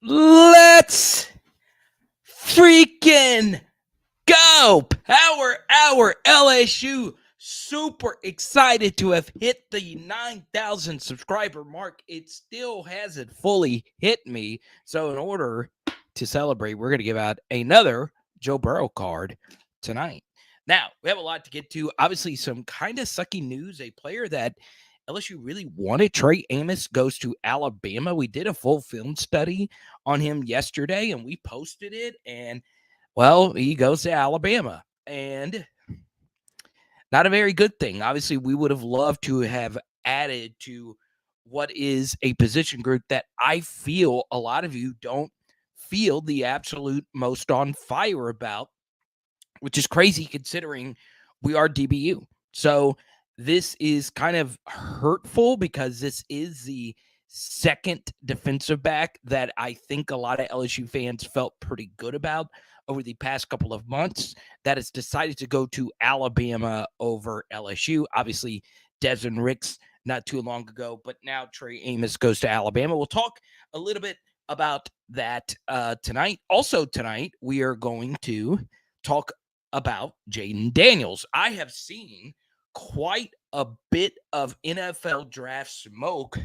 Let's freaking go! Power Hour LSU. Super excited to have hit the 9,000 subscriber mark. It still hasn't fully hit me. So, in order to celebrate, we're going to give out another Joe Burrow card tonight. Now, we have a lot to get to. Obviously, some kind of sucky news. A player that LSU really wanted, TREY AMOS, goes to Alabama. We did a full film study on him yesterday, and we posted it. And, well, he goes to Alabama. And not a very good thing. Obviously, we would have loved to have added to what is a position group that I feel a lot of you don't feel the absolute most on fire about, which is crazy considering we are DBU. So this is kind of hurtful because this is the second defensive back that I think a lot of LSU fans felt pretty good about over the past couple of months that has decided to go to Alabama over LSU. Obviously, Desmond Ricks not too long ago, but now TREY AMOS goes to Alabama. We'll talk a little bit about that tonight. Also tonight, we are going to talk about Jayden Daniels. I have seen quite a bit of NFL draft smoke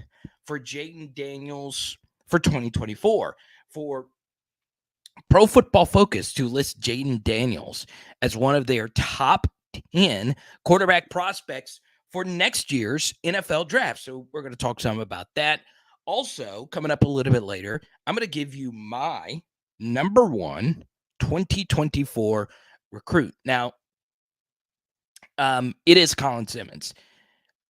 for Jayden Daniels for 2024. For Pro Football Focus to list Jayden Daniels as one of their top 10 quarterback prospects for next year's NFL draft. So we're going to talk some about that. Also, coming up a little bit later, I'm going to give you my number one 2024 recruit. Now, it is Colin Simmons.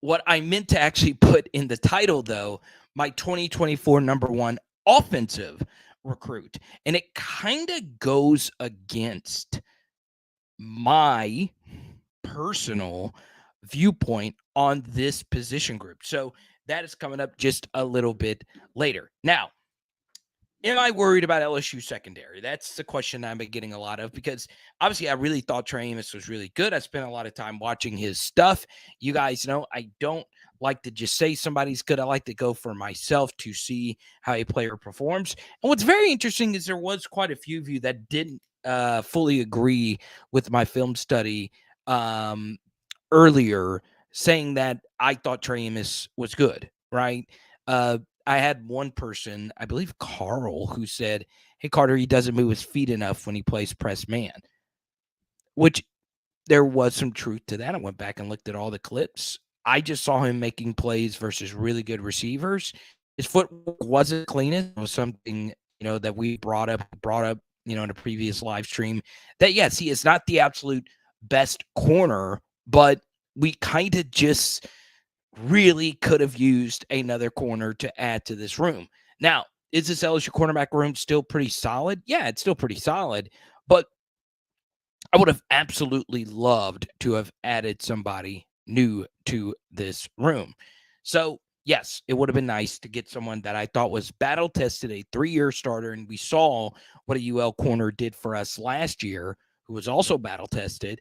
What I meant to actually put in the title, though, my 2024 number one offensive recruit. And it kind of goes against my personal viewpoint on this position group. So that is coming up just a little bit later. Now, am I worried about LSU secondary? That's the question I've been getting a lot of because obviously I really thought TREY AMOS was really good. I spent a lot of time watching his stuff. You guys know I don't like to just say somebody's good. I like to go for myself to see how a player performs. And what's very interesting is there was quite a few of you that didn't fully agree with my film study earlier, saying that I thought TREY AMOS was good, right? I had one person, I believe Carl, who said, "Hey, Carter, he doesn't move his feet enough when he plays press man," which there was some truth to that. I went back and looked at all the clips. I just saw him making plays versus really good receivers. His footwork wasn't cleanest. It was something, that we brought up, in a previous live stream that, yes, he is not the absolute best corner, but we kind of just really could have used another corner to add to this room. Now, is this LSU cornerback room still pretty solid? Yeah, it's still pretty solid, but I would have absolutely loved to have added somebody new to this room. So, yes, it would have been nice to get someone that I thought was battle tested, a 3-year starter, and we saw what a UL corner did for us last year, who was also battle tested,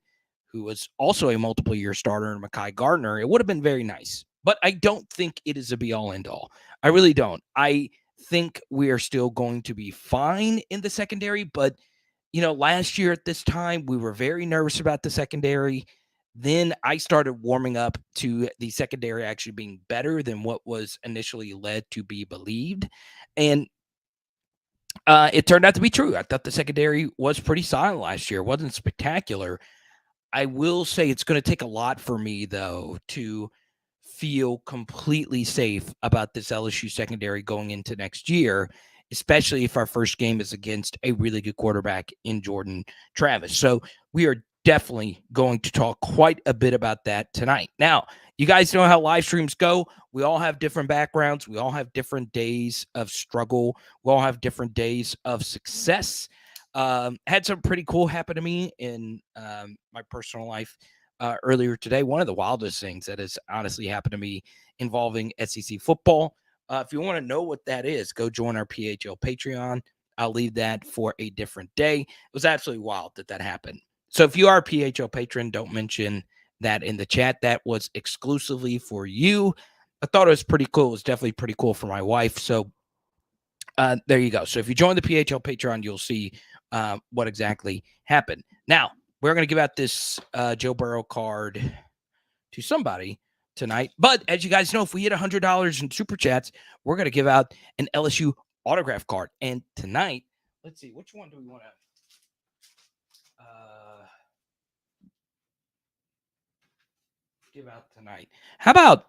who was also a multiple year starter in Mekhi Gardner. It would have been very nice, but I don't think it is a be all end all. I really don't. I think we are still going to be fine in the secondary, but last year at this time, we were very nervous about the secondary. Then I started warming up to the secondary actually being better than what was initially led to be believed. And it turned out to be true. I thought the secondary was pretty solid last year. It wasn't spectacular. I will say it's going to take a lot for me, though, to feel completely safe about this LSU secondary going into next year, especially if our first game is against a really good quarterback in Jordan Travis. So we are definitely going to talk quite a bit about that tonight. Now, you guys know how live streams go. We all have different backgrounds. We all have different days of struggle. We all have different days of success. Had some pretty cool happen to me in my personal life earlier today. One of the wildest things that has honestly happened to me involving SEC football. If you want to know what that is, go join our PHL Patreon. I'll leave that for a different day. It was absolutely wild that happened. So if you are a PHL patron, don't mention that in the chat. That was exclusively for you. I thought it was pretty cool. It was definitely pretty cool for my wife. So There you go. So if you join the PHL Patreon, you'll see what exactly happened. Now, we're going to give out this Joe Burrow card to somebody tonight. But as you guys know, if we hit $100 in super chats, we're going to give out an LSU autograph card. And tonight, let's see, which one do we want to give out tonight? How about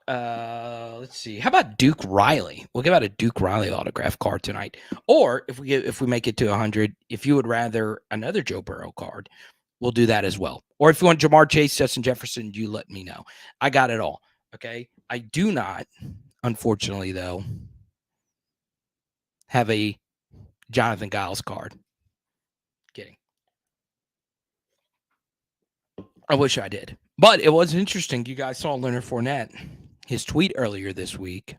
let's see, how about Duke Riley? We'll give out a Duke Riley autograph card tonight. Or if we make it to 100, if you would rather another Joe Burrow card, we'll do that as well. Or if you want Jamar Chase, Justin Jefferson, you let me know. I got it all. Okay. I do not, unfortunately, though, have a Jonathan Giles card. Kidding. I wish I did. But it was interesting. You guys saw Leonard Fournette, his tweet earlier this week.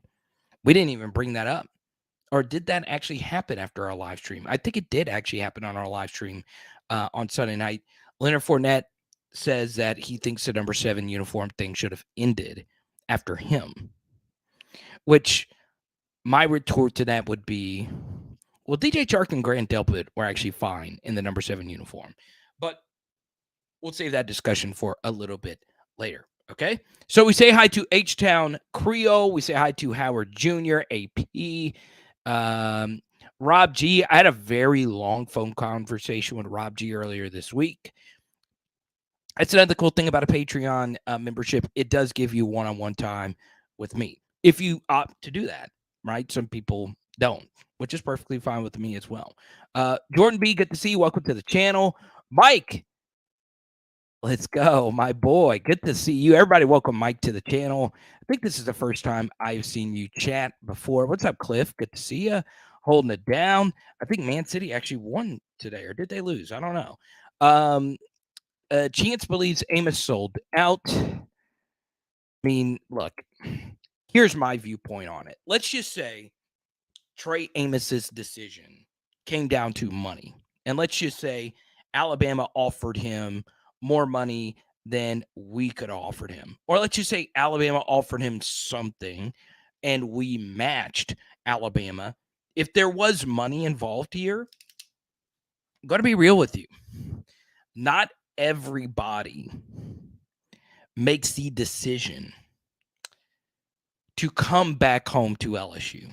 We didn't even bring that up. Or did that actually happen after our live stream? I think it did actually happen on our live stream on Sunday night. Leonard Fournette says that he thinks the number 7 uniform thing should have ended after him, which my retort to that would be, well, DJ Chark and Grant Delpit were actually fine in the number 7 uniform, but we'll save that discussion for a little bit later. Okay. So we say hi to H-Town Creole. We say hi to Howard Jr., AP, Rob G. I had a very long phone conversation with Rob G earlier this week. That's another cool thing about a Patreon membership. It does give you one-on-one time with me if you opt to do that, right? Some people don't, which is perfectly fine with me as well. Jordan B., good to see you. Welcome to the channel. Mike, let's go, my boy. Good to see you. Everybody, welcome Mike to the channel. I think this is the first time I've seen you chat before. What's up, Cliff? Good to see you. Holding it down. I think Man City actually won today, or did they lose? I don't know. Chance believes Amos sold out. I mean, look, here's my viewpoint on it. Let's just say Trey Amos's decision came down to money. And let's just say Alabama offered him more money than we could have offered him. Or let's just say Alabama offered him something and we matched Alabama. If there was money involved here, I'm going to be real with you. Not everybody makes the decision to come back home to LSU.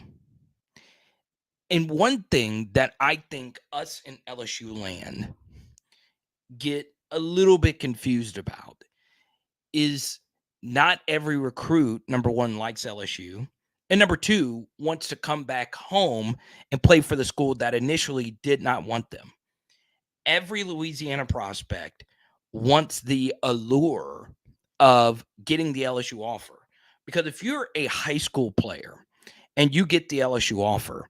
And one thing that I think us in LSU land get a little bit confused about is not every recruit, number one, likes LSU, and number two, wants to come back home and play for the school that initially did not want them. Every Louisiana prospect wants the allure of getting the LSU offer. Because if you're a high school player and you get the LSU offer,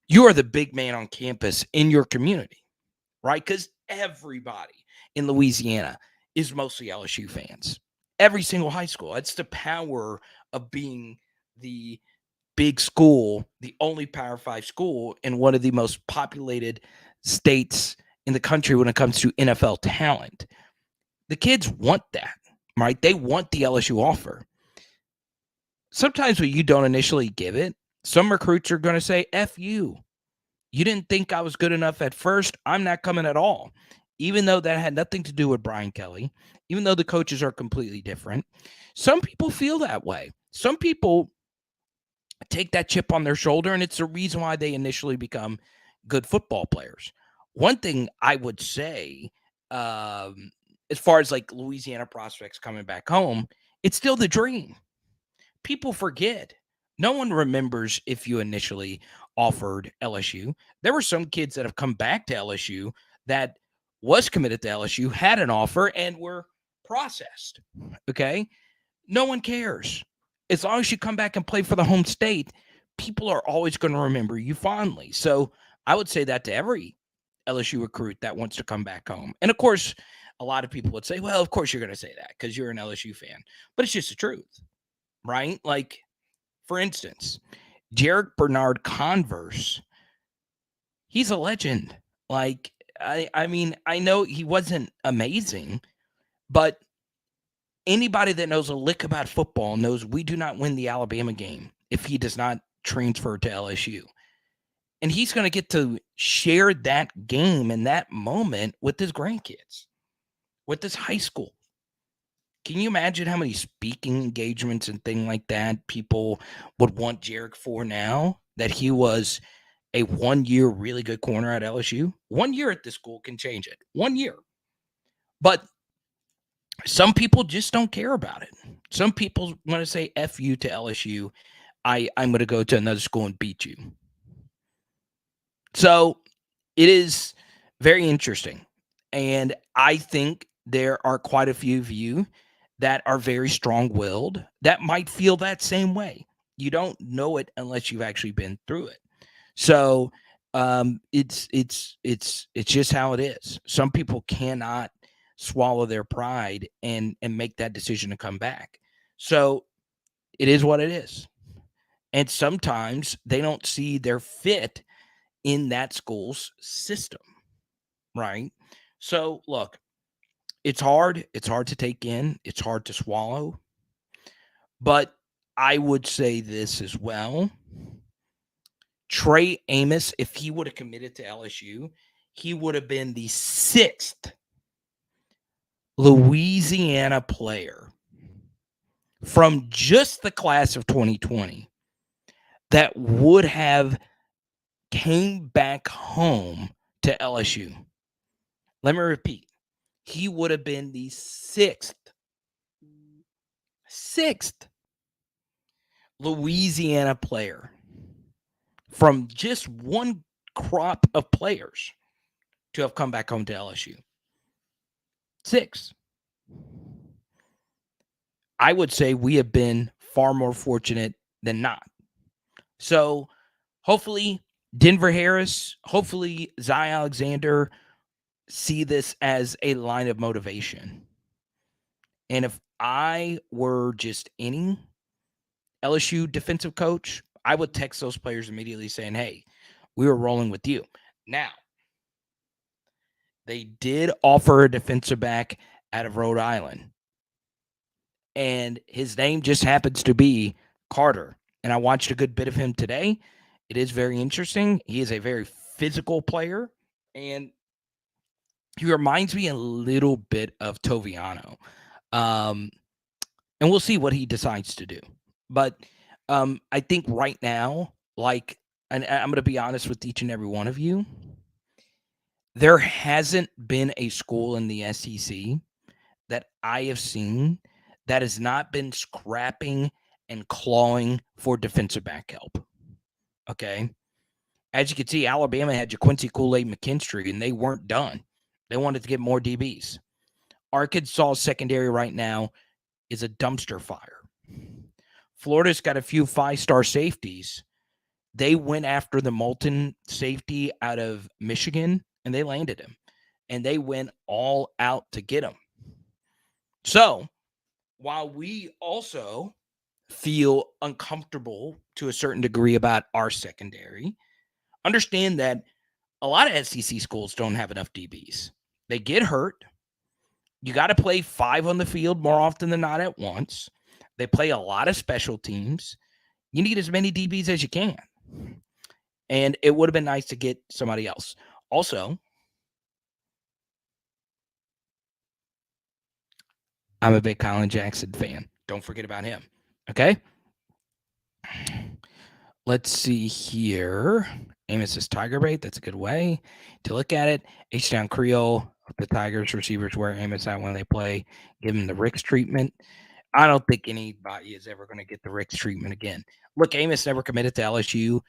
you are the big man on campus in your community, right? Because everybody in Louisiana is mostly LSU fans. Every single high school. That's the power of being the big school, the only Power 5 school in one of the most populated states in the country when it comes to NFL talent. The kids want that, right? They want the LSU offer. Sometimes when you don't initially give it, some recruits are going to say, F you. You didn't think I was good enough at first. I'm not coming at all. Even though that had nothing to do with Brian Kelly, even though the coaches are completely different. Some people feel that way. Some people take that chip on their shoulder, and it's the reason why they initially become good football players. One thing I would say, as far as like Louisiana prospects coming back home, it's still the dream. People forget. No one remembers if you initially offered LSU. There were some kids that have come back to LSU that was committed to LSU, had an offer, and were processed. Okay? No one cares. As long as you come back and play for the home state, people are always going to remember you fondly. So I would say that to every LSU recruit that wants to come back home. And of course, a lot of people would say, well, of course you're going to say that because you're an LSU fan. But it's just the truth, right? Like, for instance, Jarek Bernard Converse, he's a legend. Like, I mean, I know he wasn't amazing, but anybody that knows a lick about football knows we do not win the Alabama game if he does not transfer to LSU. And he's going to get to share that game and that moment with his grandkids, with his high school. Can you imagine how many speaking engagements and things like that people would want Jarek for now that he was a 1 year really good corner at LSU? 1 year at this school can change it. 1 year. But some people just don't care about it. Some people want to say F you to LSU. I'm going to go to another school and beat you. So it is very interesting. And I think there are quite a few of you that are very strong-willed that might feel that same way. You don't know it unless you've actually been through it. So it's just how it is. Some people cannot swallow their pride and make that decision to come back. So it is what it is. And sometimes they don't see their fit in that school's system, right? So look, it's hard. It's hard to take in. It's hard to swallow. But I would say this as well. Trey Amos, if he would have committed to LSU, he would have been the 6th Louisiana player from just the class of 2020 that would have came back home to LSU. Let me repeat. He would have been the 6th Louisiana player from just one crop of players to have come back home to LSU. 6. I would say we have been far more fortunate than not. So hopefully Denver Harris, hopefully Zy Alexander see this as a line of motivation. And if I were just any LSU defensive coach, I would text those players immediately saying, hey, we were rolling with you. Now, they did offer a defensive back out of Rhode Island. And his name just happens to be Carter. And I watched a good bit of him today. It is very interesting. He is a very physical player. And he reminds me a little bit of Toviano. And we'll see what he decides to do. But I think right now, and I'm going to be honest with each and every one of you, there hasn't been a school in the SEC that I have seen that has not been scrapping and clawing for defensive back help. Okay. As you can see, Alabama had JaQuincy Kool-Aid McKinstry, and they weren't done. They wanted to get more DBs. Arkansas secondary right now is a dumpster fire. Florida's got a few 5-star safeties. They went after the Moulton safety out of Michigan, and they landed him. And they went all out to get him. So, while we also feel uncomfortable to a certain degree about our secondary, understand that a lot of SEC schools don't have enough DBs. They get hurt. You got to play 5 on the field more often than not at once. They play a lot of special teams. You need as many DBs as you can. And it would have been nice to get somebody else. Also, I'm a big Colin Jackson fan. Don't forget about him. Okay? Let's see here. Amos is Tiger Bait. That's a good way to look at it. H-Town Creole, the Tigers receivers wear Amos out when they play. Give him the Ricks treatment. I don't think anybody is ever going to get the Ricks treatment again. Look, Amos never committed to LSU.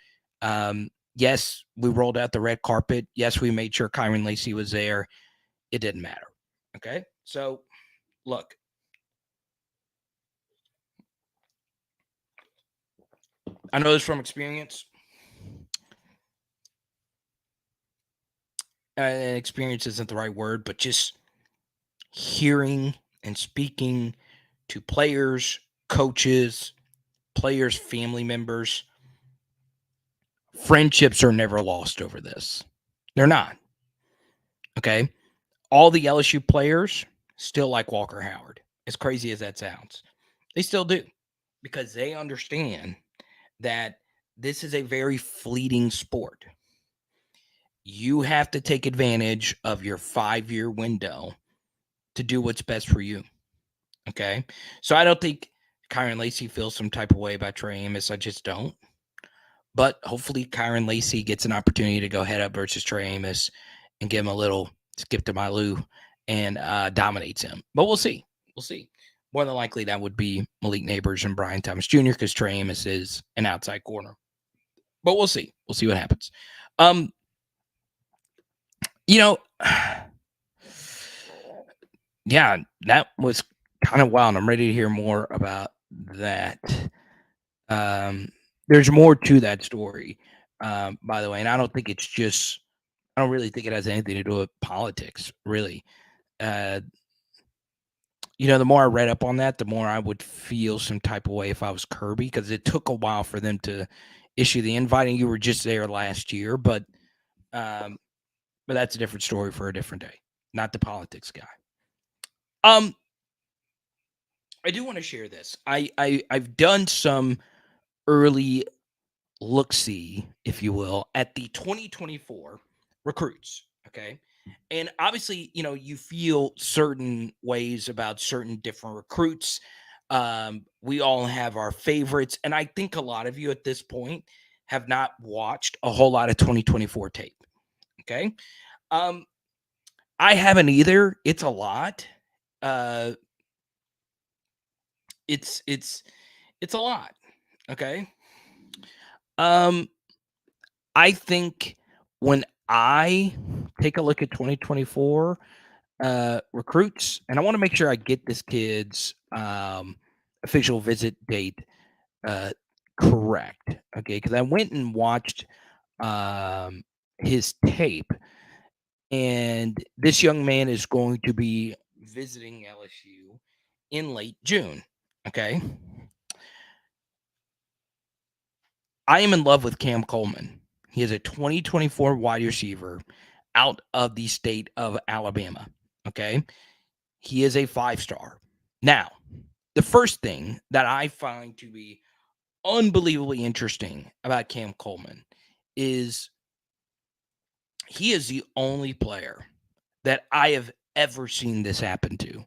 Yes, we rolled out the red carpet. Yes, we made sure Kyron Lacey was there. It didn't matter. Okay? So, look. I know this from experience. Experience isn't the right word, but just hearing and speaking to players, coaches, players' family members, friendships are never lost over this. They're not. Okay? All the LSU players still like Walker Howard, as crazy as that sounds. They still do, because they understand that this is a very fleeting sport. You have to take advantage of your 5-year window to do what's best for you. Okay. So I don't think Kyron Lacy feels some type of way about Trey Amos. I just don't. But hopefully Kyron Lacy gets an opportunity to go head up versus Trey Amos and give him a little skip to my Lou and dominates him. But we'll see. We'll see. More than likely, that would be Malik Neighbors and Brian Thomas Jr. because Trey Amos is an outside corner. But we'll see. We'll see what happens. You know, yeah, that was kind of wild. I'm ready to hear more about that. There's more to that story, by the way, and I don't think it's just. I don't really think it has anything to do with politics, really. Uh, the more I read up on that, the more I would feel some type of way if I was Kirby, because it took a while for them to issue the invite, and you were just there last year, but that's a different story for a different day. Not the politics guy. I do want to share this. I've done some early look-see, if you will, at the 2024 recruits. Okay. And obviously, you feel certain ways about certain different recruits. We all have our favorites. And I think a lot of you at this point have not watched a whole lot of 2024 tape. Okay. I haven't either. It's a lot. It's a lot. Okay. I think when I take a look at 2024 recruits, and I want to make sure I get this kid's official visit date correct. Okay, because I went and watched his tape, and this young man is going to be visiting LSU in late June. Okay. I am in love with Cam Coleman. He is a 2024 wide receiver out of the state of Alabama. Okay. He is a 5-star. Now, the first thing that I find to be unbelievably interesting about Cam Coleman is he is the only player that I have ever seen this happen to.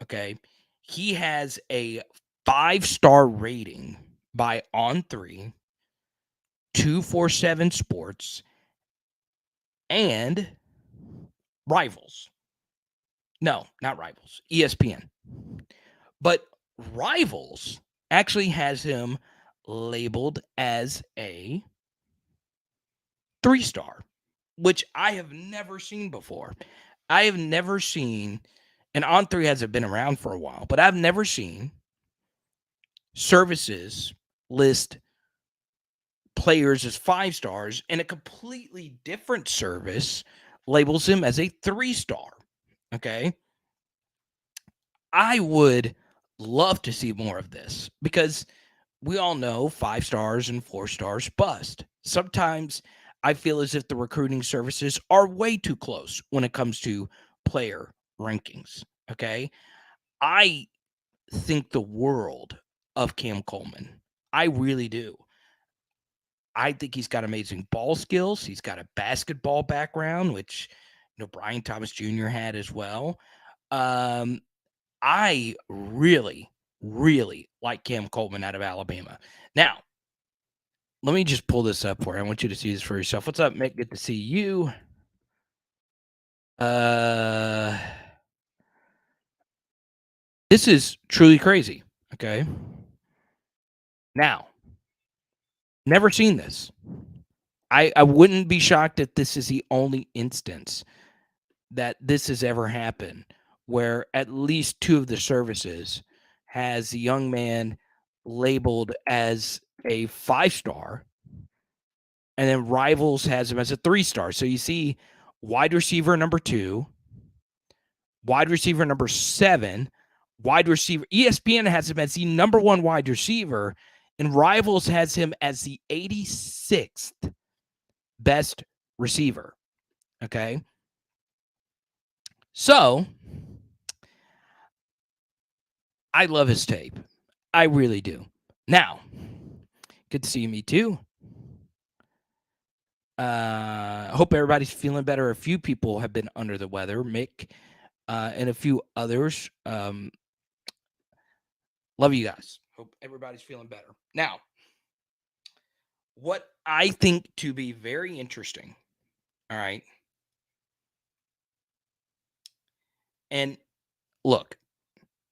Okay. He has a 5-star rating by On3, 247 Sports, and Rivals. No, not Rivals, ESPN. But Rivals actually has him labeled as a 3-star, which I have never seen before. I have never seen, and On3 hasn't been around for a while, but I've never seen services list players as 5 stars, and a completely different service labels him as a 3-star. Okay. I would love to see more of this because we all know 5 stars and 4 stars bust. Sometimes I feel as if the recruiting services are way too close when it comes to player rankings. Okay. I think the world of Cam Coleman. I really do. I think he's got amazing ball skills. He's got a basketball background, which Brian Thomas Jr. had as well. I really, really like Cam Coleman out of Alabama. Now, let me just pull this up for you. I want you to see this for yourself. What's up, Mick? Good to see you. This is truly crazy. Okay. Now, never seen this. I wouldn't be shocked if this is the only instance that this has ever happened where at least 2 of the services has the young man labeled as a 5-star, and then Rivals has him as a 3-star. So you see wide receiver number 2, wide receiver number 7, wide receiver. ESPN has him as the number 1 wide receiver, and Rivals has him as the 86th best receiver. Okay. So I love his tape. I really do. Now, good to see me too. Hope everybody's feeling better. A few people have been under the weather, Mick, and a few others. Love you guys. Hope everybody's feeling better. Now, what I think to be very interesting, all right, and look,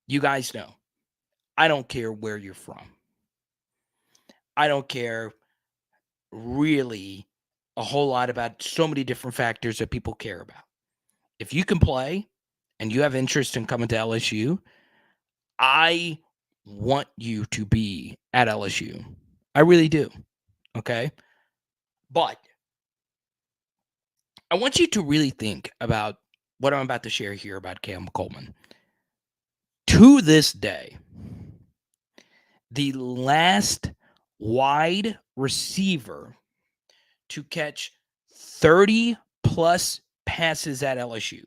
you guys know, I don't care where you're from. I don't care really a whole lot about so many different factors that people care about. If you can play and you have interest in coming to LSU, I want you to be at LSU. I really do. Okay. But I want you to really think about what I'm about to share here about Cam Coleman. To this day, the last wide receiver to catch 30 plus passes at LSU.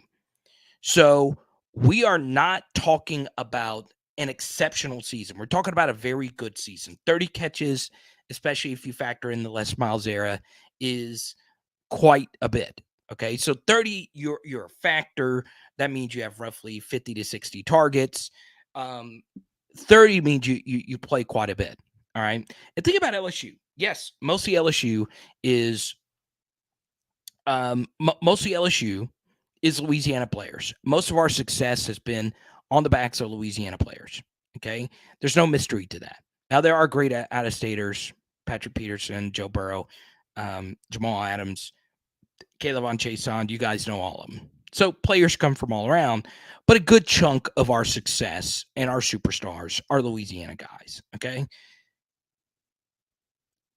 So we are not talking about an exceptional season. We're talking about a very good season. 30 catches, especially if you factor in the Les Miles era, is quite a bit. Okay, so 30, you're a factor. That means you have roughly 50 to 60 targets. 30 means you play quite a bit. All right, and think about LSU. Yes, mostly LSU is Louisiana players. Most of our success has been on the backs of Louisiana players. Okay, there's no mystery to that. Now there are great out-of-staters: Patrick Peterson, Joe Burrow, Jamal Adams, Caleb on Chason. You guys know all of them. So players come from all around, but a good chunk of our success and our superstars are Louisiana guys. Okay,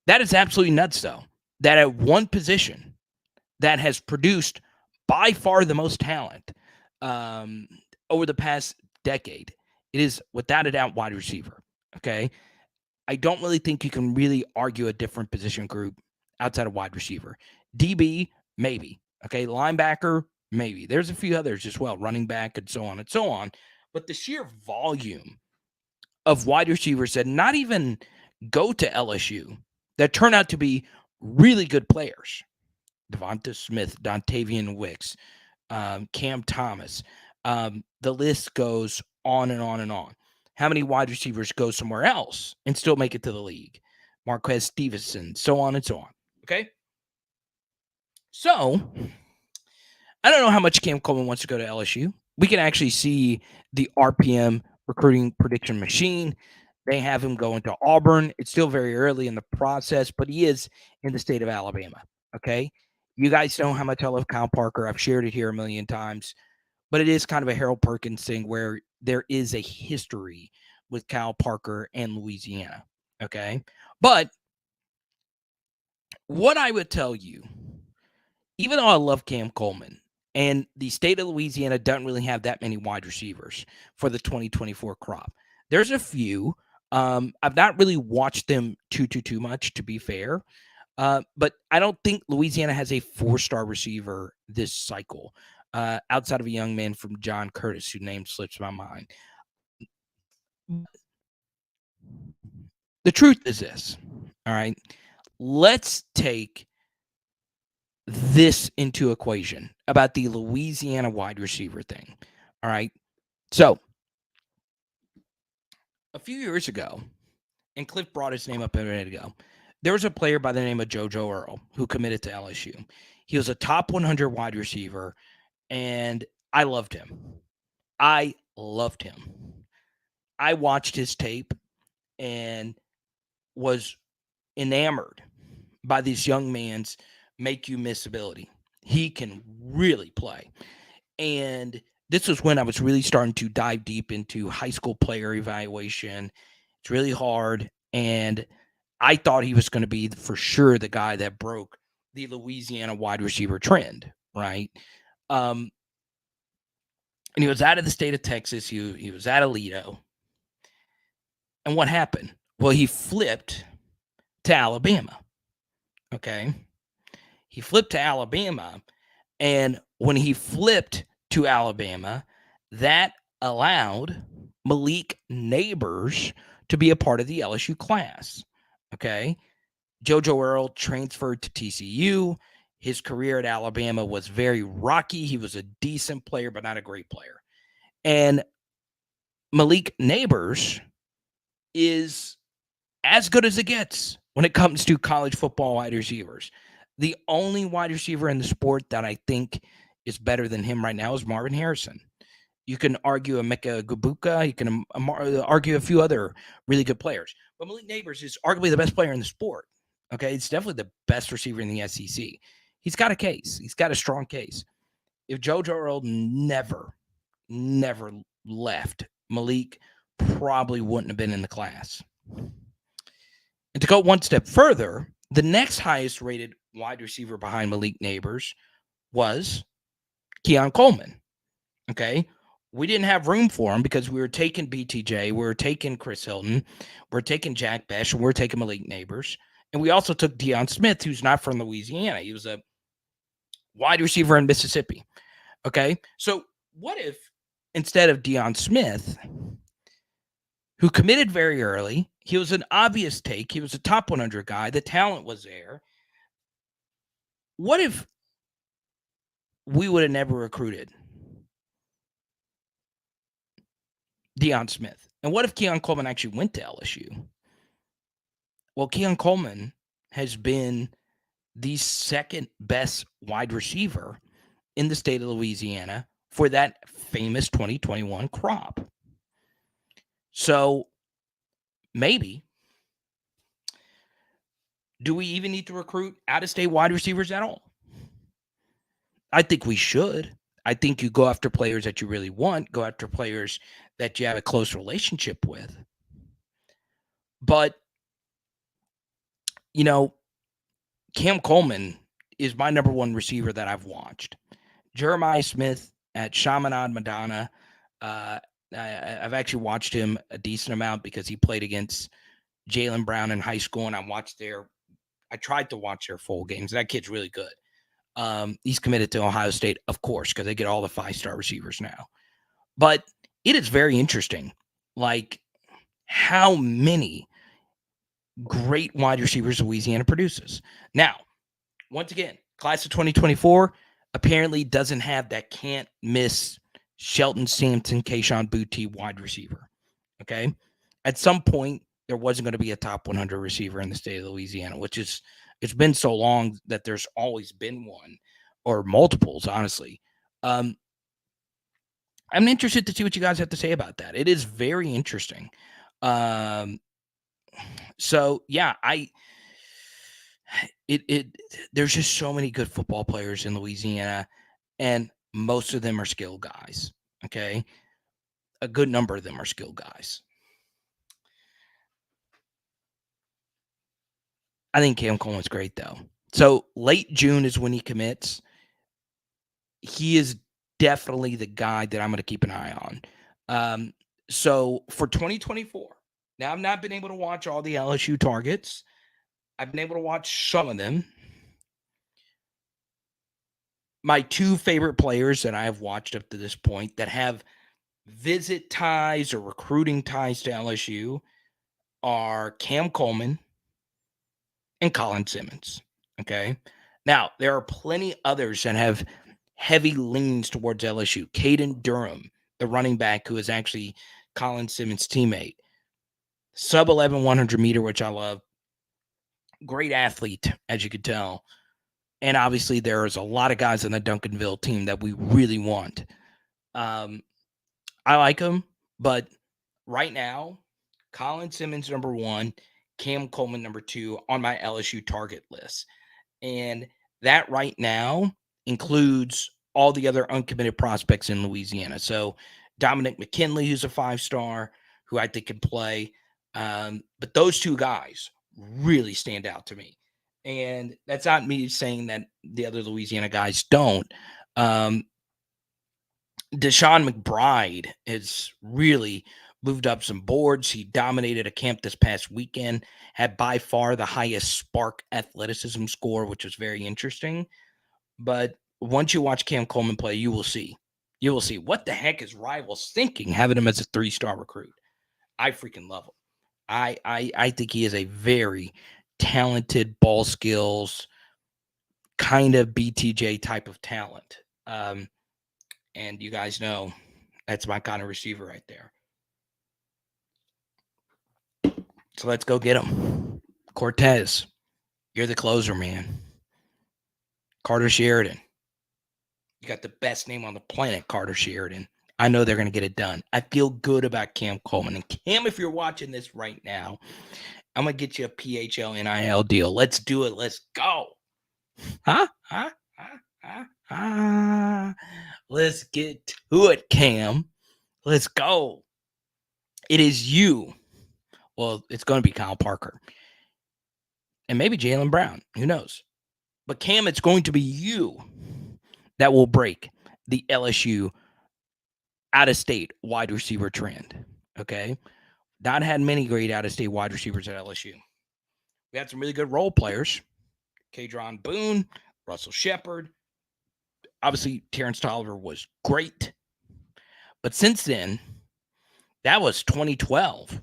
that is absolutely nuts, though. That at one position that has produced by far the most talent over the past decade, it is without a doubt wide receiver. Okay, I don't really think you can really argue a different position group outside of wide receiver. DB, maybe. Okay, linebacker, maybe. There's a few others as well, running back and so on and so on. But the sheer volume of wide receivers that not even go to LSU that turn out to be really good players. Devonta Smith, Dontavian Wicks, Cam Thomas. The list goes on and on and on. How many wide receivers go somewhere else and still make it to the league? Marquez Stevenson, so on and so on. Okay. So I don't know how much Cam Coleman wants to go to LSU. We can actually see the RPM recruiting prediction machine. They have him going to Auburn. It's still very early in the process, but he is in the state of Alabama. Okay. You guys know how much I love Kyle Parker. I've shared it here a million times, but it is kind of a Harold Perkins thing where there is a history with Kyle Parker and Louisiana. Okay. But what I would tell you, even though I love Cam Coleman, and the state of Louisiana doesn't really have that many wide receivers for the 2024 crop. There's a few. I've not really watched them too much, to be fair. But I don't think Louisiana has a 4-star receiver this cycle, outside of a young man from John Curtis, whose name slips my mind. The truth is this, all right? Let's take this into equation about the Louisiana wide receiver thing, all right? So a few years ago, and Cliff brought his name up a minute ago, there was a player by the name of JoJo Earl who committed to LSU. He was a top 100 wide receiver, and I loved him. I loved him. I watched his tape and was enamored by this young man's make you miss ability. He can really play. And this was when I was really starting to dive deep into high school player evaluation. It's really hard. And I thought he was going to be for sure the guy that broke the Louisiana wide receiver trend, right? And he was out of the state of Texas. He was at Alito. And what happened? Well, he flipped to Alabama. Okay. He flipped to Alabama. And when he flipped to Alabama, that allowed Malik Neighbors to be a part of the LSU class. Okay. JoJo Earl transferred to TCU. His career at Alabama was very rocky. He was a decent player, but not a great player. And Malik Neighbors is as good as it gets when it comes to college football wide receivers. The only wide receiver in the sport that I think is better than him right now is Marvin Harrison. You can argue Emeka Egbuka. You can argue a few other really good players. But Malik Neighbors is arguably the best player in the sport. Okay, it's definitely the best receiver in the SEC. He's got a case. He's got a strong case. If JoJo Earl never left, Malik probably wouldn't have been in the class. And to go one step further, the next highest rated wide receiver behind Malik Neighbors was Keon Coleman. Okay. We didn't have room for him because we were taking BTJ, we were taking Chris Hilton, we were taking Jack Besh, and we were taking Malik Neighbors. And we also took Deion Smith, who's not from Louisiana. He was a wide receiver in Mississippi. Okay. So what if instead of Deion Smith, who committed very early, he was an obvious take, he was a top 100 guy, the talent was there. What if we would have never recruited Deion Smith? And what if Keon Coleman actually went to LSU? Well, Keon Coleman has been the second best wide receiver in the state of Louisiana for that famous 2021 crop. So maybe, do we even need to recruit out-of-state wide receivers at all? I think we should. I think you go after players that you really want, go after players that you have a close relationship with. But, you know, Cam Coleman is my number one receiver that I've watched. Jeremiah Smith at Chaminade Madonna. I've actually watched him a decent amount because he played against Jaylen Brown in high school, and I tried to watch their full games. That kid's really good. He's committed to Ohio State, of course, because they get all the 5-star receivers now. But it is very interesting, like how many great wide receivers Louisiana produces. Now, once again, class of 2024 apparently doesn't have that can't miss Shelton Sampson, Kayshon Boutte wide receiver. Okay. At some point, there wasn't going to be a top 100 receiver in the state of Louisiana, which is, it's been so long that there's always been one or multiples, honestly. I'm interested to see what you guys have to say about that. It is very interesting. So yeah, there's just so many good football players in Louisiana, and most of them are skilled guys. Okay. A good number of them are skilled guys. I think Cam Coleman's great though. So late June is when he commits. He is definitely the guy that I'm going to keep an eye on. So for 2024, now I've not been able to watch all the LSU targets. I've been able to watch some of them. My two favorite players that I have watched up to this point that have visit ties or recruiting ties to LSU are Cam Coleman and Colin Simmons. Okay. Now, there are plenty others that have heavy leans towards LSU. Caden Durham, the running back who is actually Colin Simmons' teammate. Sub 11 100 meter, which I love. Great athlete, as you could tell. And obviously, there's a lot of guys on the Duncanville team that we really want. I like them, but right now, Colin Simmons, number one, Cam Coleman, number two, on my LSU target list. And that right now includes all the other uncommitted prospects in Louisiana. So Dominic McKinley, who's a 5-star, who I think can play. But those two guys really stand out to me. And that's not me saying that the other Louisiana guys don't. Deshaun McBride has really moved up some boards. He dominated a camp this past weekend, had by far the highest spark athleticism score, which was very interesting. But once you watch Cam Coleman play, you will see. You will see what the heck is Rivals thinking having him as a 3-star recruit. I freaking love him. I think he is a very talented ball skills, kind of BTJ type of talent. And you guys know that's my kind of receiver right there. So let's go get him. Cortez, you're the closer, man. Carter Sheridan. You got the best name on the planet, Carter Sheridan. I know they're going to get it done. I feel good about Cam Coleman. And Cam, if you're watching this right now, I'm going to get you a PHL NIL deal. Let's do it. Let's go. Let's get to it, Cam. Let's go. It is you. Well, it's going to be Kyle Parker. And maybe Jaylen Brown. Who knows? But Cam, it's going to be you that will break the LSU out-of-state wide receiver trend. Okay? Not had many great out-of-state wide receivers at LSU. We had some really good role players. Kadron Boone, Russell Shepard. Obviously, Terrence Tolliver was great. But since then, that was 2012.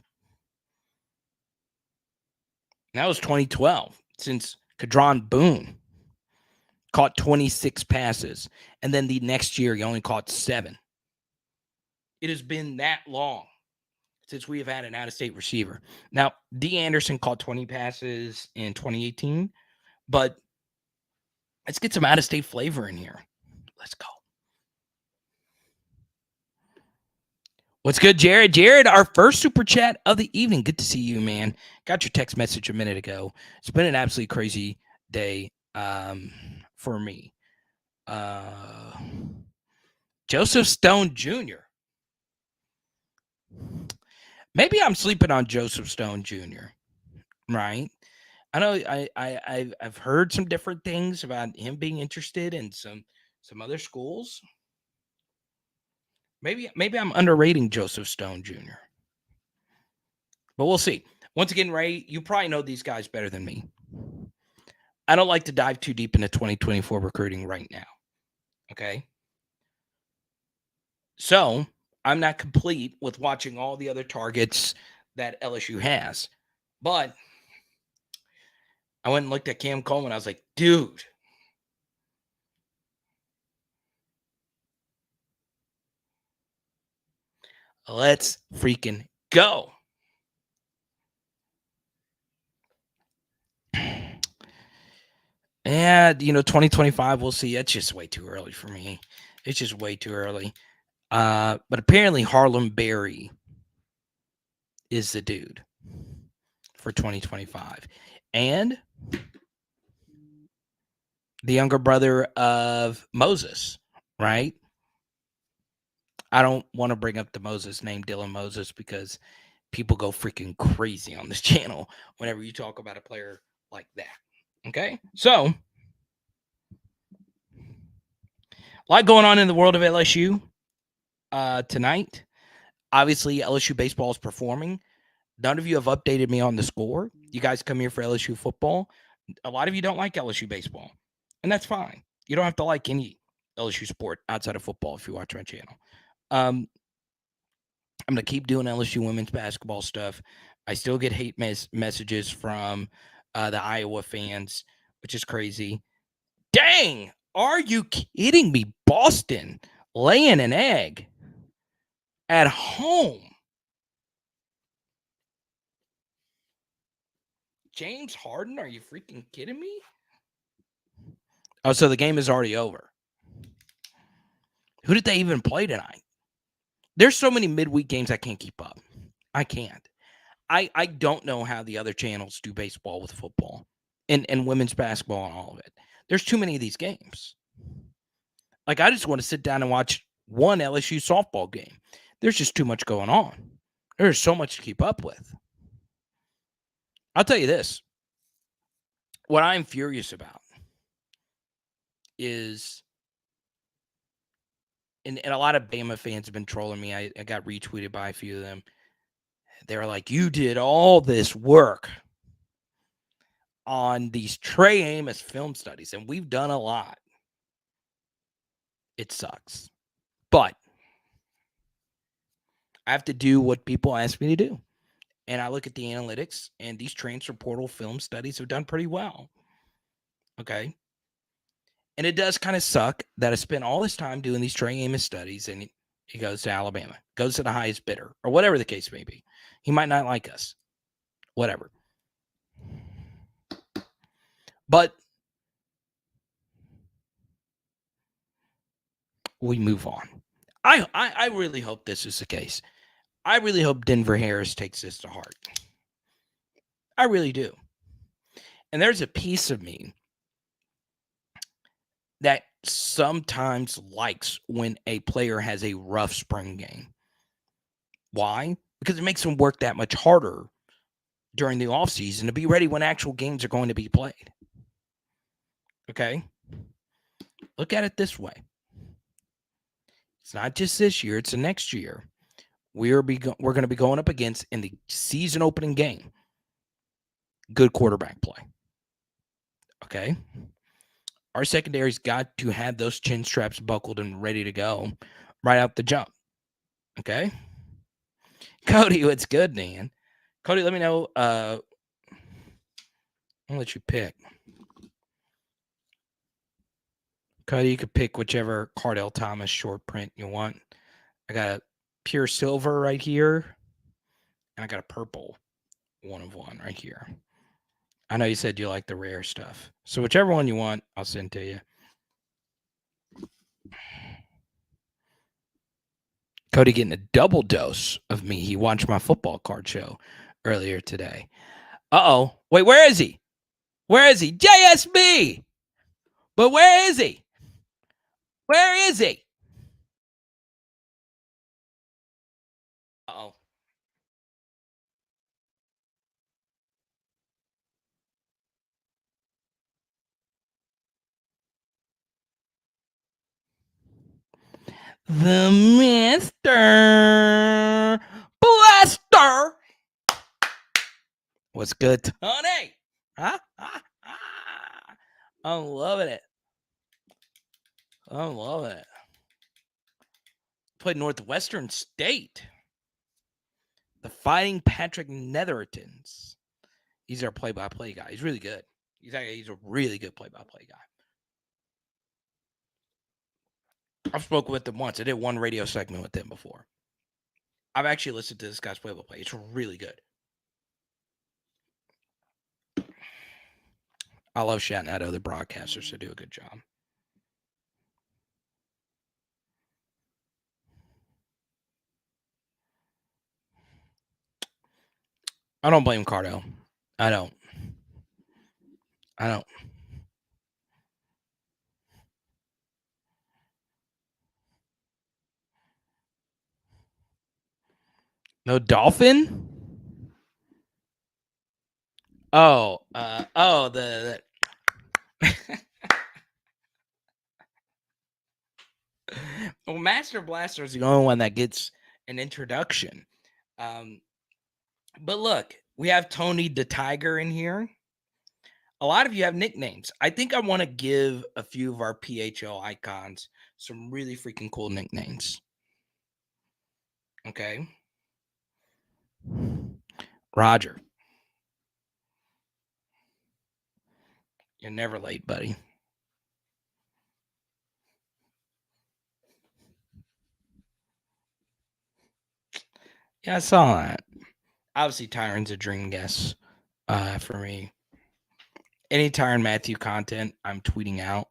That was 2012 since Kadron Boone caught 26 passes. And then the next year, he only caught 7. It has been that long since we have had an out-of-state receiver. Now, D. Anderson caught 20 passes in 2018, but let's get some out-of-state flavor in here. Let's go. What's good, Jared? Jared, our first super chat of the evening. Good to see you, man. Got your text message a minute ago. It's been an absolutely crazy day for me. Joseph Stone Jr. Maybe I'm sleeping on Joseph Stone Jr., right? I know I've heard some different things about him being interested in some other schools. Maybe I'm underrating Joseph Stone Jr. But we'll see. Once again, Ray, you probably know these guys better than me. I don't like to dive too deep into 2024 recruiting right now. Okay? So, I'm not complete with watching all the other targets that LSU has. But I went and looked at Cam Coleman. I was like, dude. Let's freaking go. And, 2025, we'll see. It's just way too early for me. It's just way too early. But apparently Harlem Berry is the dude for 2025. And the younger brother of Moses, right? I don't want to bring up the Moses name, Dylan Moses, because people go freaking crazy on this channel whenever you talk about a player like that. Okay? So, a lot going on in the world of LSU tonight. Obviously, LSU baseball is performing. None of you have updated me on the score. You guys come here for LSU football. A lot of you don't like LSU baseball, and that's fine. You don't have to like any LSU sport outside of football if you watch my channel. I'm going to keep doing LSU women's basketball stuff. I still get hate messages from the Iowa fans, which is crazy. Dang, are you kidding me? Boston laying an egg at home. James Harden, are you freaking kidding me? Oh, so the game is already over. Who did they even play tonight? There's so many midweek games I can't keep up. I can't. I don't know how the other channels do baseball with football and women's basketball and all of it. There's too many of these games. Like, I just want to sit down and watch one LSU softball game. There's just too much going on. There's so much to keep up with. I'll tell you this. What I'm furious about is, and a lot of Bama fans have been trolling me. I got retweeted by a few of them. They're like, you did all this work on these TREY AMOS film studies, and we've done a lot. It sucks. But I have to do what people ask me to do. And I look at the analytics, and these transfer portal film studies have done pretty well. Okay. And it does kind of suck that I spent all this time doing these Trey Amos studies, and he goes to Alabama, goes to the highest bidder, or whatever the case may be. He might not like us, whatever. But we move on. I really hope this is the case. I really hope Denver Harris takes this to heart. I really do. And there's a piece of me that sometimes likes when a player has a rough spring game. Why? Because it makes them work that much harder during the offseason to be ready when actual games are going to be played. Okay? Look at it this way. It's not just this year, it's the next year. We're going to be going up against, in the season opening game, good quarterback play. Okay? Our secondary's got to have those chin straps buckled and ready to go right out the jump. Okay? Cody, what's good, man? Cody, let me know. I'll let you pick. Cody, you could pick whichever Cardell Thomas short print you want. I got a pure silver right here, and I got a purple 1-of-1 right here. I know you said you like the rare stuff. So whichever one you want, I'll send to you. Cody getting a double dose of me. He watched my football card show earlier today. Uh-oh. Wait, where is he? Where is he? JSB! But where is he? Where is he? Uh-oh. The Mr. Blaster. What's good, Tony? Huh? I'm loving it. I'm loving it. Played Northwestern State. The Fighting Patrick Nethertons. He's our play-by-play guy. He's really good. He's a really good play-by-play guy. I've spoken with him once. I did one radio segment with him before. I've actually listened to this guy's play-by-play. It's really good. I love shouting out other broadcasters who do a good job. I don't blame Cardell. I don't. No dolphin? Oh, the well, Master Blaster is the only one that gets an introduction. But look, we have Tony the Tiger in here. A lot of you have nicknames. I think I want to give a few of our PHL icons some really freaking cool nicknames. Okay. Roger. You're never late, buddy. Yeah, I saw that. Obviously, Tyron's a dream guest for me. Any Tyron Matthew content, I'm tweeting out.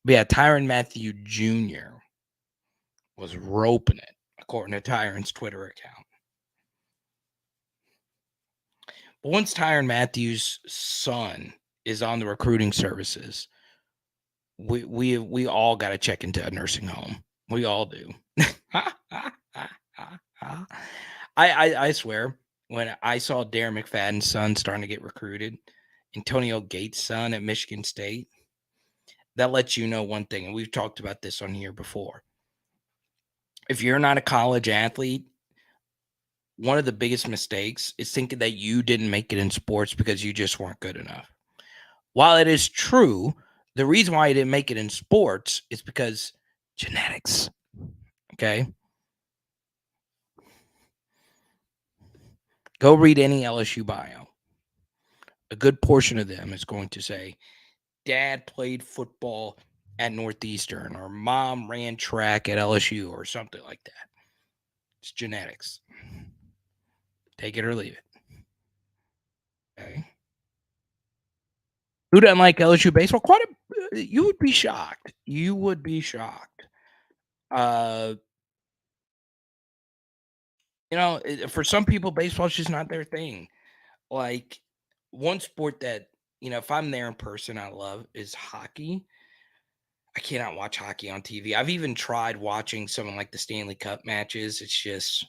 But yeah, Tyron Matthew Jr. was roping it, according to Tyron's Twitter account. But once Tyron Matthews' son is on the recruiting services, we all got to check into a nursing home. We all do. I swear, when I saw Darren McFadden's son starting to get recruited, Antonio Gates' son at Michigan State, that lets you know one thing, and we've talked about this on here before. If you're not a college athlete, one of the biggest mistakes is thinking that you didn't make it in sports because you just weren't good enough. While it is true, the reason why you didn't make it in sports is because genetics. Okay? Go read any LSU bio. A good portion of them is going to say, Dad played football at Northeastern, or mom ran track at LSU, or something like that. It's genetics. Take it or leave it. Okay. Who doesn't like LSU baseball? You would be shocked. You would be shocked. Uh, for some people, baseball is just not their thing. Like, one sport that, if I'm there in person, I love is hockey. I cannot watch hockey on TV. I've even tried watching something like the Stanley Cup matches. It's just,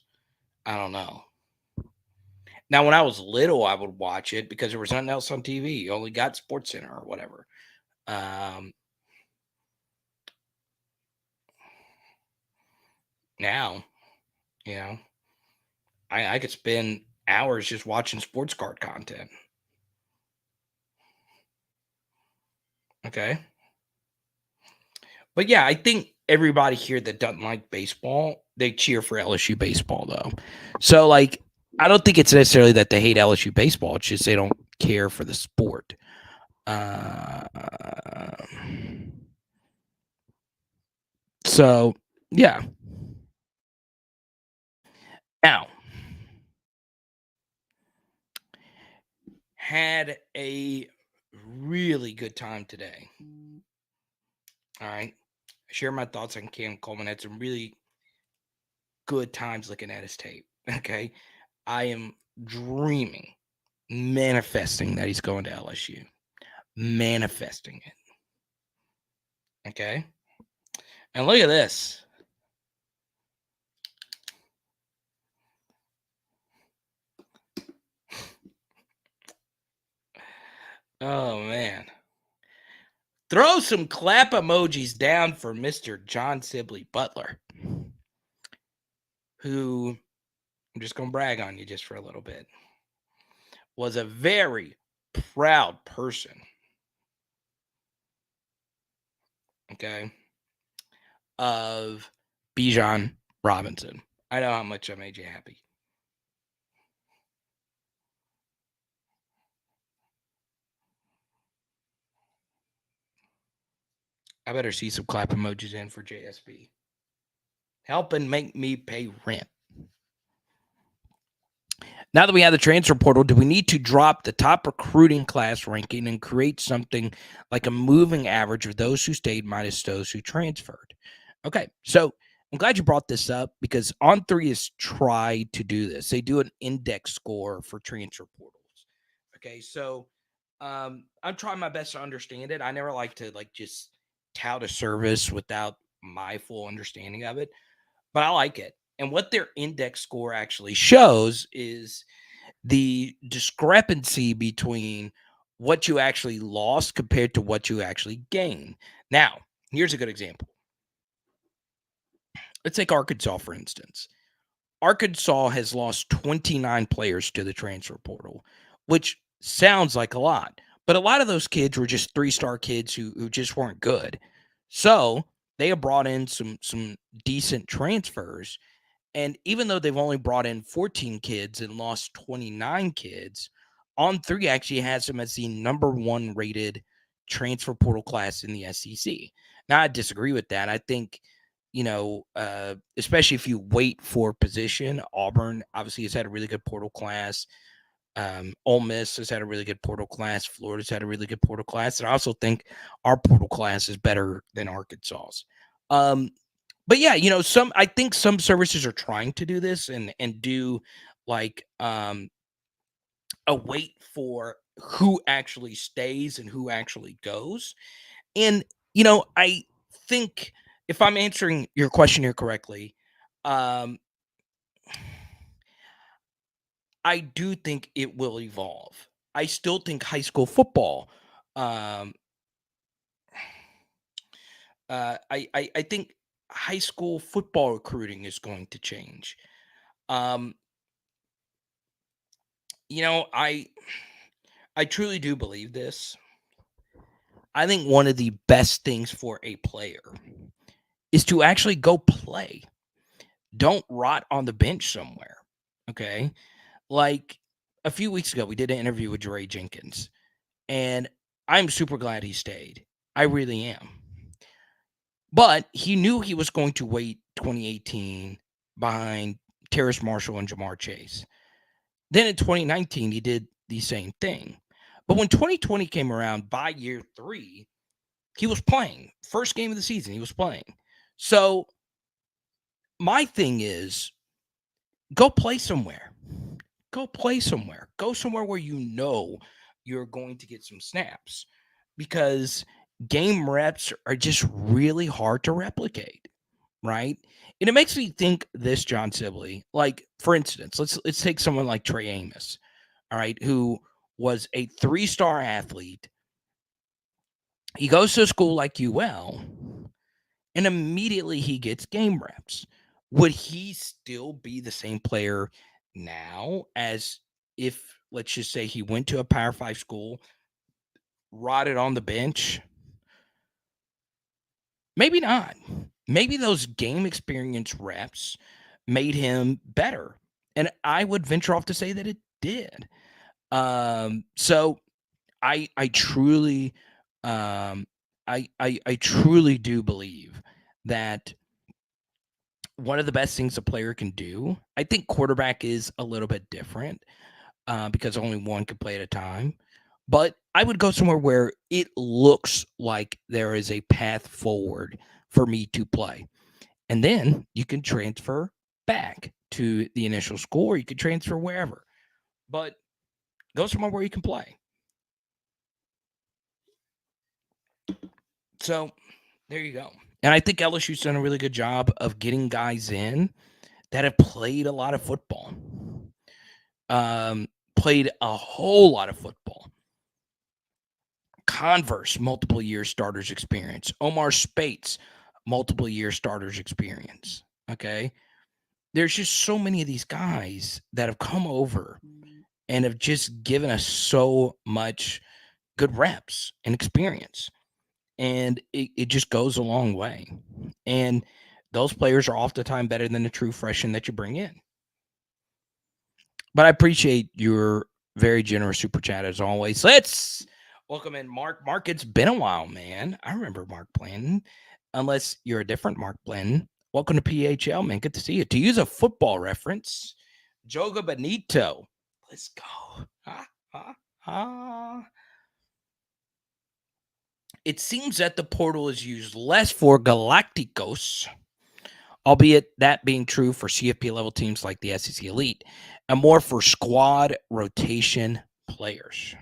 I don't know. Now, when I was little, I would watch it because there was nothing else on TV. You only got Sports Center or whatever. Um, Now, you know, I could spend hours just watching sports card content. Okay. But yeah, I think everybody here that doesn't like baseball, they cheer for LSU baseball though. So like, I don't think it's necessarily that they hate LSU baseball. It's just they don't care for the sport. Uh, so yeah. Now, had a really good time today. All right. I share my thoughts on Cam Coleman. Had some really good times looking at his tape. Okay. I am dreaming, manifesting that he's going to LSU. Manifesting it. Okay. And look at this. Oh, man. Throw some clap emojis down for Mr. John Sibley Butler, who, I'm just going to brag on you just for a little bit, was a very proud person. Okay. Of Bijan Robinson. I know how much I made you happy. I better see some clap emojis in for JSB. Helping make me pay rent. Now that we have the transfer portal, do we need to drop the top recruiting class ranking and create something like a moving average of those who stayed minus those who transferred? Okay, so I'm glad you brought this up because On3 has tried to do this. They do an index score for transfer portals. Okay, so I'm trying my best to understand it. I never like to just tout a service without my full understanding of it, but I like it. And what their index score actually shows is the discrepancy between what you actually lost compared to what you actually gained. Now, here's a good example. Let's take Arkansas, for instance. Arkansas has lost 29 players to the transfer portal, which sounds like a lot, but a lot of those kids were just three-star kids who just weren't good. So they have brought in some decent transfers. And even though they've only brought in 14 kids and lost 29 kids, On3 actually has them as the number one rated transfer portal class in the SEC. Now, I disagree with that. I think, especially if you wait for position, Auburn obviously has had a really good portal class. Ole Miss has had a really good portal class. Florida's had a really good portal class. And I also think our portal class is better than Arkansas's. But yeah, I think some services are trying to do this and do like a wait for who actually stays and who actually goes. And I think if I'm answering your question here correctly, um I do think it will evolve. I still think high school football um I think high school football recruiting is going to change. Um I truly do believe this. I think one of the best things for a player is to actually go play. Don't rot on the bench somewhere. Okay. Like a few weeks ago, we did an interview with Trey Jenkins, and I'm super glad he stayed. I really am. But he knew he was going to wait 2018 behind Terrace Marshall and Jamar Chase. Then in 2019, he did the same thing. But when 2020 came around, by year 3, he was playing. First game of the season, he was playing. So my thing is, go play somewhere. Go play somewhere. Go somewhere where you know you're going to get some snaps, because game reps are just really hard to replicate, right? And it makes me think this, John Sibley. Like, for instance, let's take someone like Trey Amos, all right, who was a 3-star athlete. He goes to a school like UL, and immediately he gets game reps. Would he still be the same player now as if, let's just say, he went to a Power 5 school, rotted on the bench? Maybe not. Maybe those game experience reps made him better. And I would venture off to say that it did. So I truly I truly do believe that one of the best things a player can do, I think quarterback is a little bit different, because only one can play at a time. But I would go somewhere where it looks like there is a path forward for me to play. And then you can transfer back to the initial school, or you could transfer wherever. But go somewhere where you can play. So there you go. And I think LSU's done a really good job of getting guys in that have played a lot of football. Played a whole lot of football. Converse, multiple year starters experience. Omar Spates, multiple year starters experience. Okay. There's just so many of these guys that have come over and have just given us so much good reps and experience. And it just goes a long way. And those players are oftentimes better than the true freshman that you bring in. But I appreciate your very generous super chat as always. Let's welcome in Mark. Mark, it's been a while, man. I remember Mark Blanton, unless you're a different Mark Blanton. Welcome to PHL, man. Good to see you. To use a football reference, Joga Benito. Let's go. It seems that the portal is used less for Galacticos, albeit that being true for CFP level teams like the SEC Elite, and more for squad rotation players.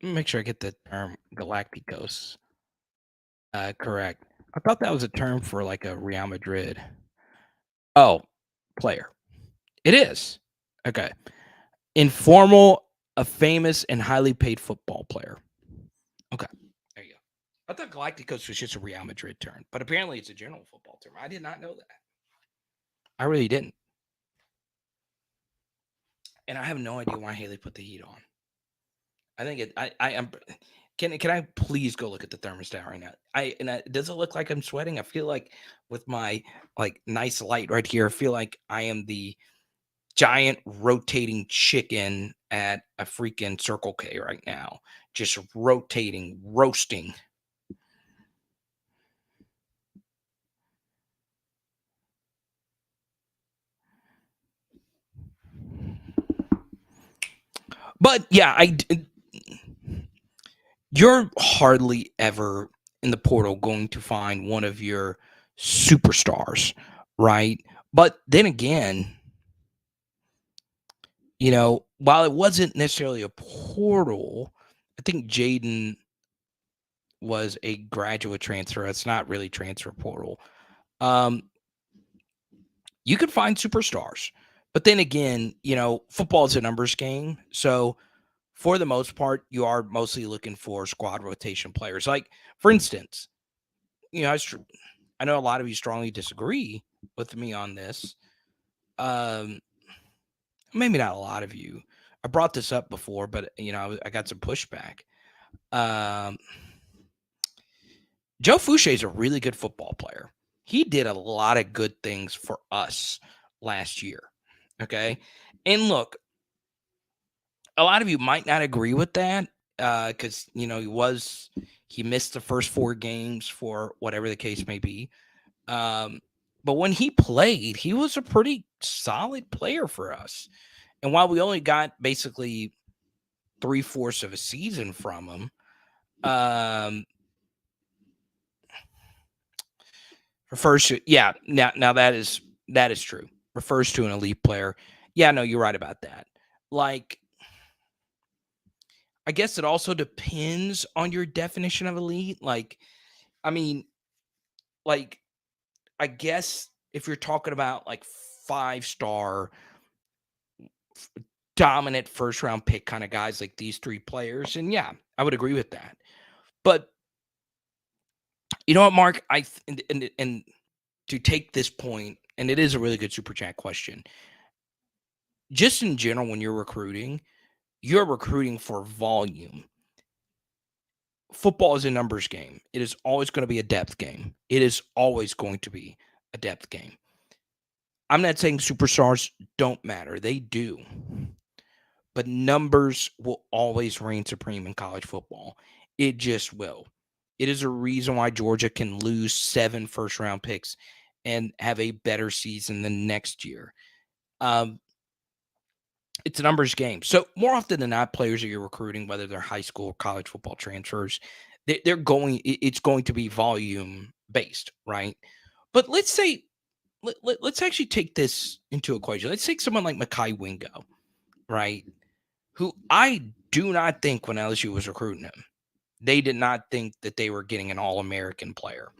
Let me make sure I get the term Galacticos correct. I thought that was a term for like a Real Madrid. Oh, player. It is. Okay. Informal, a famous and highly paid football player. Okay. There you go. I thought Galacticos was just a Real Madrid term, but apparently it's a general football term. I did not know that. I really didn't. And I have no idea why Haley put the heat on. I think it. I am. Can I please go look at the thermostat right now? Does it look like I'm sweating? I feel like with my like nice light right here, I feel like I am the giant rotating chicken at a freaking Circle K right now, just rotating, roasting. But yeah, you're hardly ever in the portal going to find one of your superstars, right? But then again, while it wasn't necessarily a portal, I think Jaden was a graduate transfer. It's not really transfer portal. You could find superstars, but then again, football is a numbers game. So for the most part, you are mostly looking for squad rotation players. Like, for instance, I know a lot of you strongly disagree with me on this. Maybe not a lot of you. I brought this up before, but I got some pushback. Joe Fouché is a really good football player. He did a lot of good things for us last year. Okay. And look, a lot of you might not agree with that because, he missed the first 4 games for whatever the case may be. But when he played, he was a pretty solid player for us. And while we only got basically 3/4 of a season from him, refers to, yeah, now that is true. Refers to an elite player. Yeah, no, you're right about that. Like, I guess it also depends on your definition of elite. Like, I mean, like, I guess if you're talking about like 5-star dominant first round pick kind of guys like these 3 players, and yeah, I would agree with that. But you know what, Mark? And to take this point, and it is a really good super chat question. Just in general, when you're recruiting for volume. Football is a numbers game. It is always going to be a depth game. It is always going to be a depth game. I'm not saying superstars don't matter. They do. But numbers will always reign supreme in college football. It just will. It is a reason why Georgia can lose 7 first-round picks and have a better season the next year. It's a numbers game. So more often than not, players that you're recruiting, whether they're high school or college football transfers, it's going to be volume based, right? But let's say, let's actually take this into equation. Let's take someone like Mekhi Wingo, right? Who I do not think when LSU was recruiting him, they did not think that they were getting an All-American player.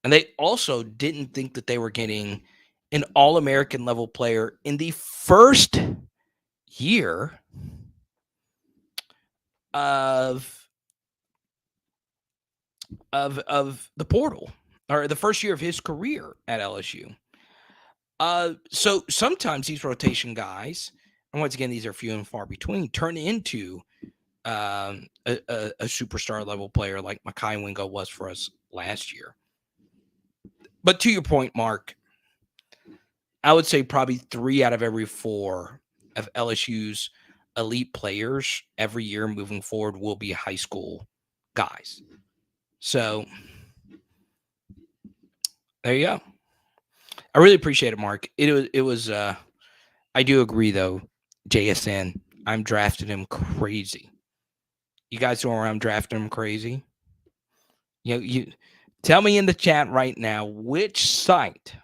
And they also didn't think that they were getting an All-American level player in the first year of the portal, or the first year of his career at LSU. So sometimes these rotation guys, and once again, these are few and far between, turn into a superstar level player like Mekhi Wingo was for us last year. But to your point, Mark, I would say probably 3 out of every 4 of LSU's elite players every year moving forward will be high school guys. So there you go. I really appreciate it, Mark. It was I do agree though, JSN, I'm drafting him crazy. You guys know where I'm drafting him crazy? You tell me in the chat right now, which site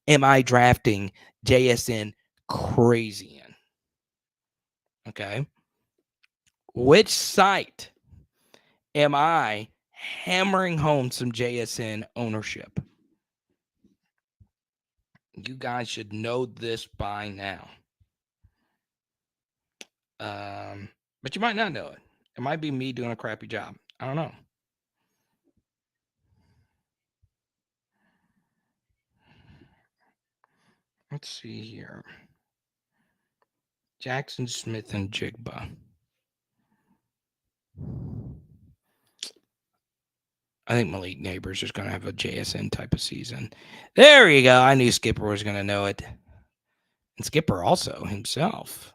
am I drafting JSN crazy in? Okay. Which site am I hammering home some JSN ownership? You guys should know this by now. But you might not know it. It might be me doing a crappy job. I don't know. Let's see here. Jackson Smith and Jigba. I think Malik Neighbors is going to have a JSN type of season. There you go. I knew Skipper was going to know it. And Skipper also himself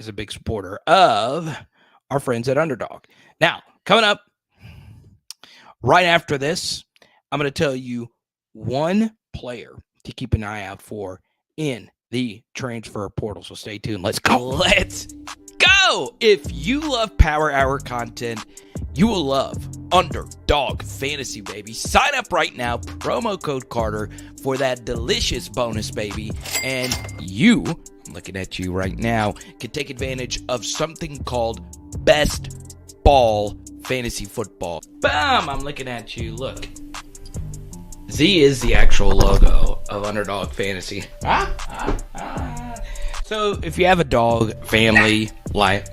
is a big supporter of our friends at Underdog. Now, coming up right after this, I'm going to tell you one player to keep an eye out for in the transfer portal. So stay tuned. Let's go. Let's go. If you love Power Hour content, you will love Underdog Fantasy, baby. Sign up right now, promo code Carter, for that delicious bonus, baby. And you, I'm looking at you right now, can take advantage of something called Best Ball Fantasy Football. Bam! I'm looking at you. Look. Z is the actual logo of Underdog Fantasy. So if you have a dog, family, life,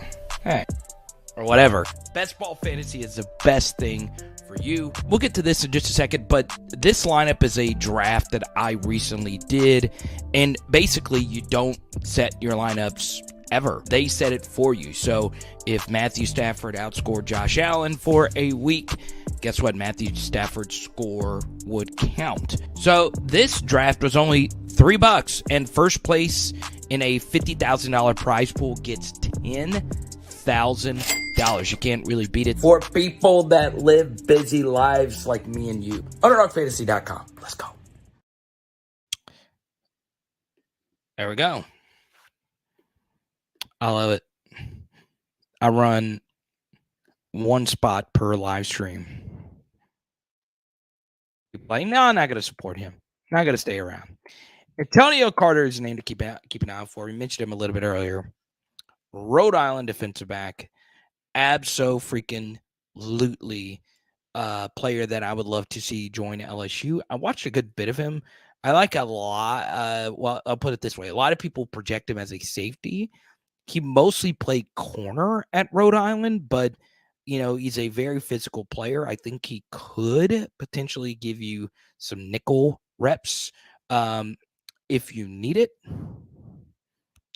or whatever, Best Ball Fantasy is the best thing for you. We'll get to this in just a second, but this lineup is a draft that I recently did, and basically you don't set your lineups ever. They set it for you. So if Matthew Stafford outscored Josh Allen for a week, guess what? Matthew Stafford's score would count. So this draft was only $3, and first place in a $50,000 prize pool gets $10,000. You can't really beat it for people that live busy lives like me and you. UnderdogFantasy.com. Let's go. There we go. I love it. I run one spot per live stream. Like, no, I'm not going to support him. I'm not going to stay around. Antonio Carter is a name to keep an eye out for. We mentioned him a little bit earlier. Rhode Island defensive back. Abso-freaking-lutely player that I would love to see join LSU. I watched a good bit of him. I like a lot. Well, I'll put it this way. A lot of people project him as a safety. He mostly played corner at Rhode Island, but, he's a very physical player. I think he could potentially give you some nickel reps if you need it.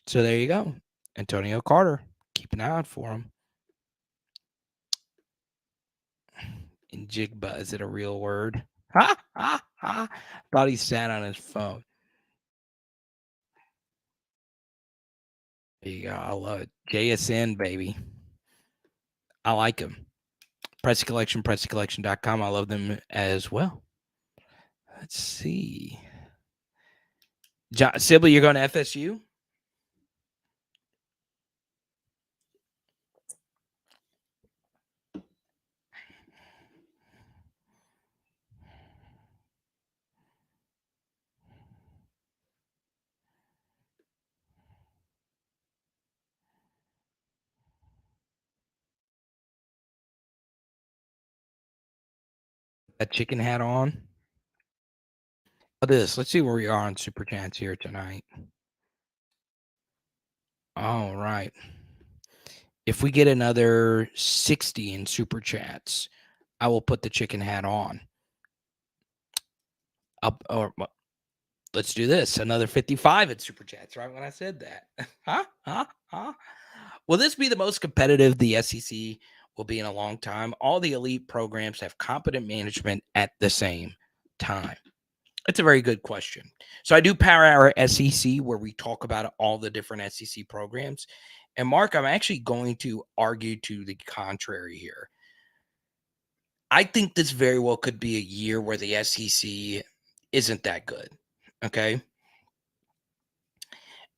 So there you go. Antonio Carter. Keep an eye out for him. Njigba, is it a real word? Ha, ha, ha. Thought he sat on his phone. There you go. I love it. JSN, baby. I like him. Pressy Collection, PressyCollection.com. I love them as well. Let's see. Sibley, you're going to FSU? That chicken hat on. Let's see where we are on Super Chats here tonight. All right. If we get another 60 in Super Chats, I will put the chicken hat on. Let's do this. Another 55 in Super Chats, right when I said that. Will this be the most competitive the SEC will be in a long time? All the elite programs have competent management at the same time. It's a very good question. So I do Power Hour SEC, where we talk about all the different SEC programs. And Mark, I'm actually going to argue to the contrary here. I think this very well could be a year where the SEC isn't that good. Okay.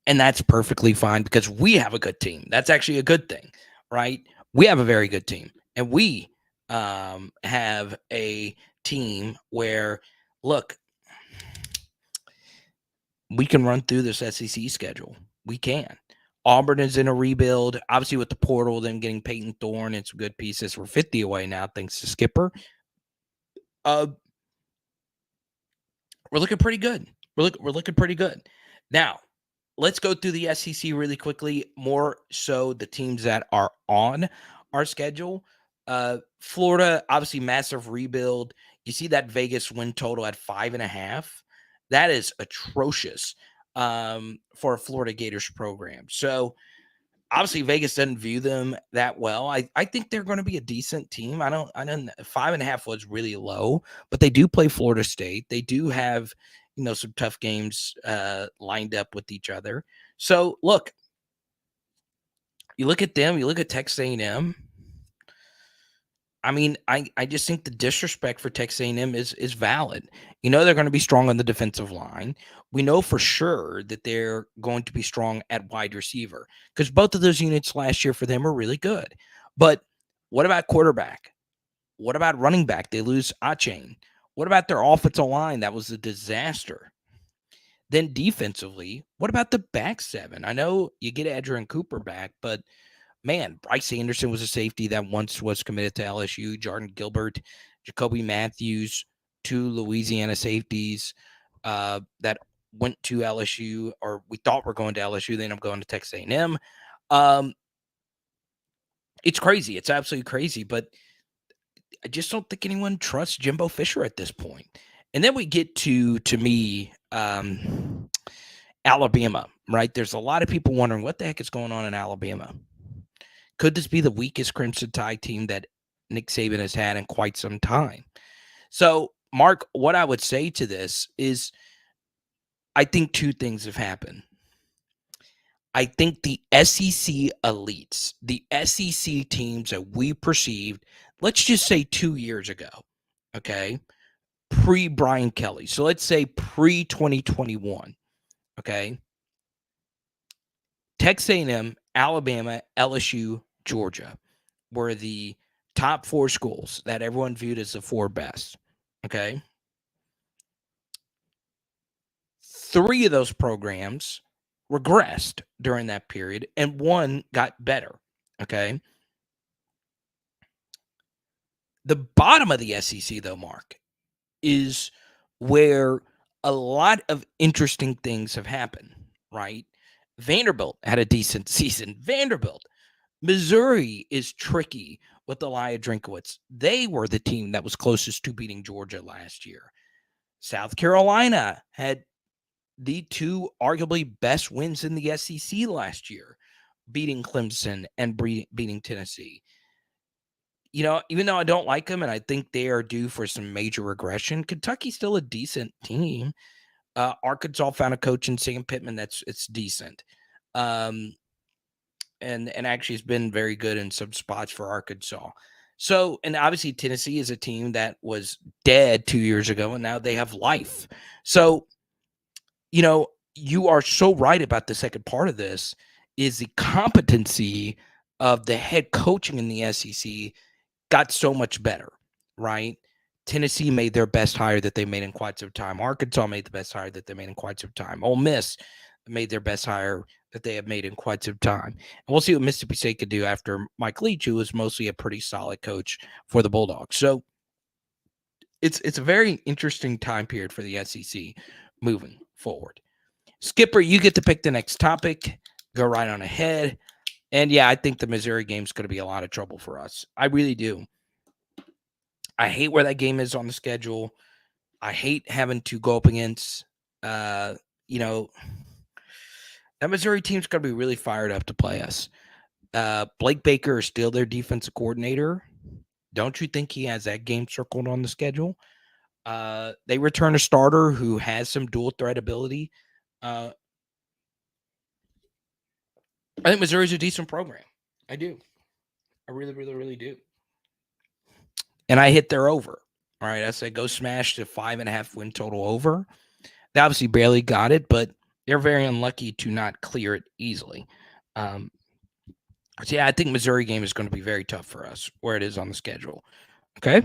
And that's perfectly fine because we have a good team. That's actually a good thing, right? We have a very good team. And we have a team where, look, we can run through this SEC schedule. We can. Auburn is in a rebuild. Obviously, with the portal, them getting Peyton Thorne and some good pieces. We're 50 away now, thanks to Skipper. We're looking pretty good. We're looking pretty good. Now, let's go through the SEC really quickly, more so the teams that are on our schedule. Florida, obviously, massive rebuild. You see that Vegas win total at 5.5. That is atrocious for a Florida Gators program. So, obviously, Vegas doesn't view them that well. I think they're going to be a decent team. I don't 5.5 was really low, but they do play Florida State. They do have, some tough games lined up with each other. So look, you look at them, you look at Texas A&M. I mean, I just think the disrespect for Texas A&M is valid. They're going to be strong on the defensive line. We know for sure that they're going to be strong at wide receiver because both of those units last year for them were really good. But what about quarterback? What about running back? They lose Achane. What about their offensive line? That was a disaster. Then defensively, what about the back seven? I know you get Adrian Cooper back, but man, Bryce Anderson was a safety that once was committed to LSU. Jordan Gilbert, Jacoby Matthews, two Louisiana safeties that went to LSU, or we thought were going to LSU. They ended up going to Texas A&M. It's crazy. It's absolutely crazy. But just don't think anyone trusts Jimbo Fisher at this point. And then we get to me, Alabama, right? There's a lot of people wondering what the heck is going on in Alabama. Could this be the weakest Crimson Tide team that Nick Saban has had in quite some time? So, Mark, what I would say to this is I think two things have happened. I think the SEC elites, the SEC teams that we perceived, let's just say 2 years ago, okay, pre Brian Kelly. So let's say pre 2021, okay, Texas A&M, Alabama, LSU, Georgia were the top 4 schools that everyone viewed as the 4 best, okay? 3 of those programs regressed during that period, and 1 got better, okay? The bottom of the SEC, though, Mark, is where a lot of interesting things have happened, right? Vanderbilt had a decent season. Missouri is tricky with Elijah Drinkowitz. They were the team that was closest to beating Georgia last year. South Carolina had the 2 arguably best wins in the SEC last year, beating Clemson and beating Tennessee. You know, even though I don't like them and I think they are due for some major regression, Kentucky's still a decent team. Arkansas found a coach in Sam Pittman it's decent. And actually has been very good in some spots for Arkansas. So, and obviously Tennessee is a team that was dead 2 years ago, and now they have life. So, you know, you are so right about the second part of this is the competency of the head coaching in the SEC got so much better, right? Tennessee made their best hire that they made in quite some time. Arkansas made the best hire that they made in quite some time. Ole Miss made their best hire that they have made in quite some time. And we'll see what Mississippi State could do after Mike Leach, who was mostly a pretty solid coach for the Bulldogs. So it's a very interesting time period for the SEC moving forward. Skipper, you get to pick the next topic. Go right on ahead. And yeah, I think the Missouri game is going to be a lot of trouble for us. I really do. I hate where that game is on the schedule. I hate having to go up against, you know, that Missouri team's going to be really fired up to play us. Blake Baker is still their defensive coordinator. Don't you think he has that game circled on the schedule? They return a starter who has some dual threat ability. I think Missouri's a decent program. I do. I really, really, really do. And I hit their over. All right. I said go smash the 5.5 win total over. They obviously barely got it, but they're very unlucky to not clear it easily. So yeah, I think Missouri game is going to be very tough for us where it is on the schedule. Okay.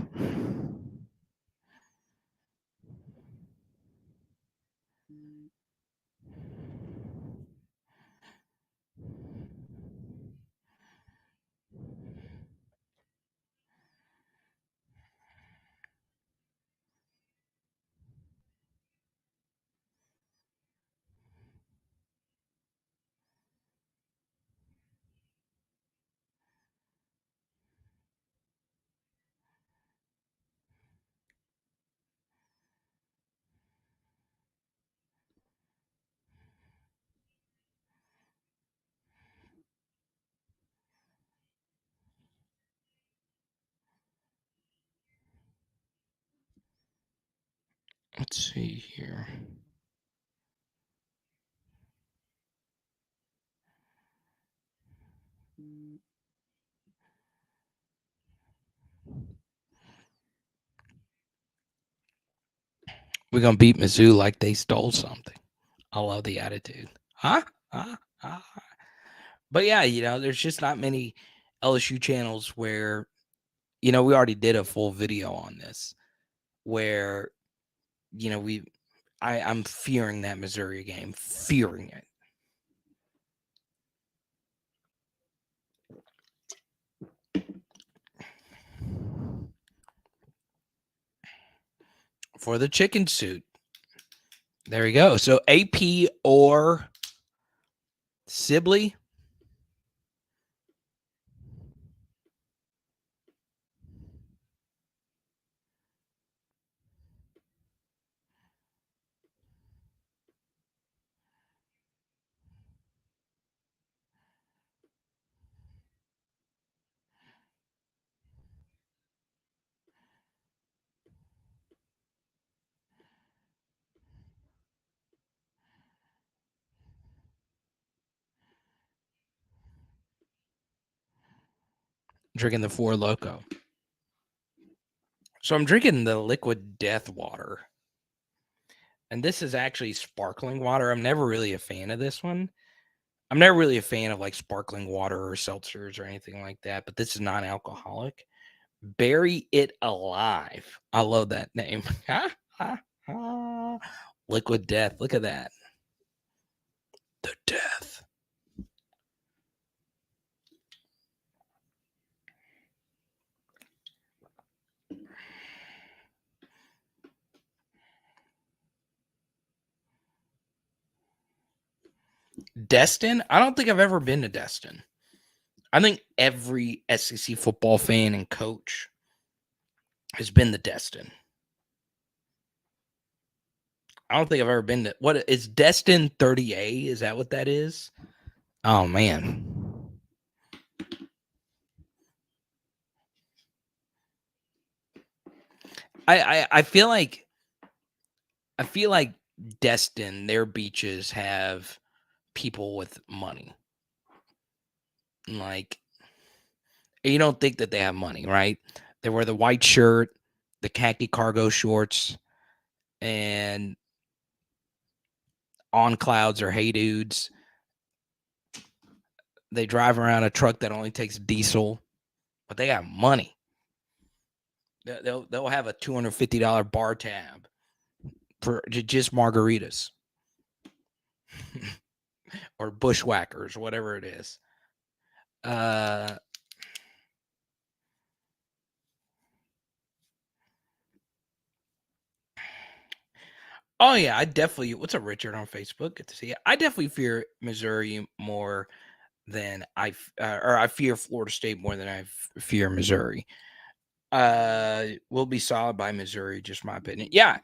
Let's see here. We're going to beat Mizzou like they stole something. I love the attitude. Huh? Huh? Huh? But yeah, you know, there's just not many LSU channels where, you know, we already did a full video on this where, you know, I'm fearing that Missouri game, fearing it. For the chicken suit. There we go. So AP or Sibley. drinking the Four Loko. So I'm drinking the liquid death water. And this is actually sparkling water. I'm never really a fan of this one. I'm never really a fan of like sparkling water or seltzers or anything like that, but this is non-alcoholic. Bury It Alive. I love that name. Liquid death. Look at that. The death. Destin? I don't think I've ever been to Destin. I think every SEC football fan and coach has been to Destin. I don't think I've ever been to what is Destin 30A? Is that what that is? Oh man. I feel like Destin, their beaches have people with money. Like you don't think that they have money, right? They wear the white shirt, the khaki cargo shorts, and on clouds or hey dudes. They drive around a truck that only takes diesel, but they got money. They'll have a $250 bar tab for just margaritas or bushwhackers, whatever it is. Oh yeah, I definitely. What's up, Richard on Facebook? Good to see you. I definitely fear Missouri more than I fear Florida State more than I fear Missouri. We'll be solid by Missouri, just my opinion. Yeah,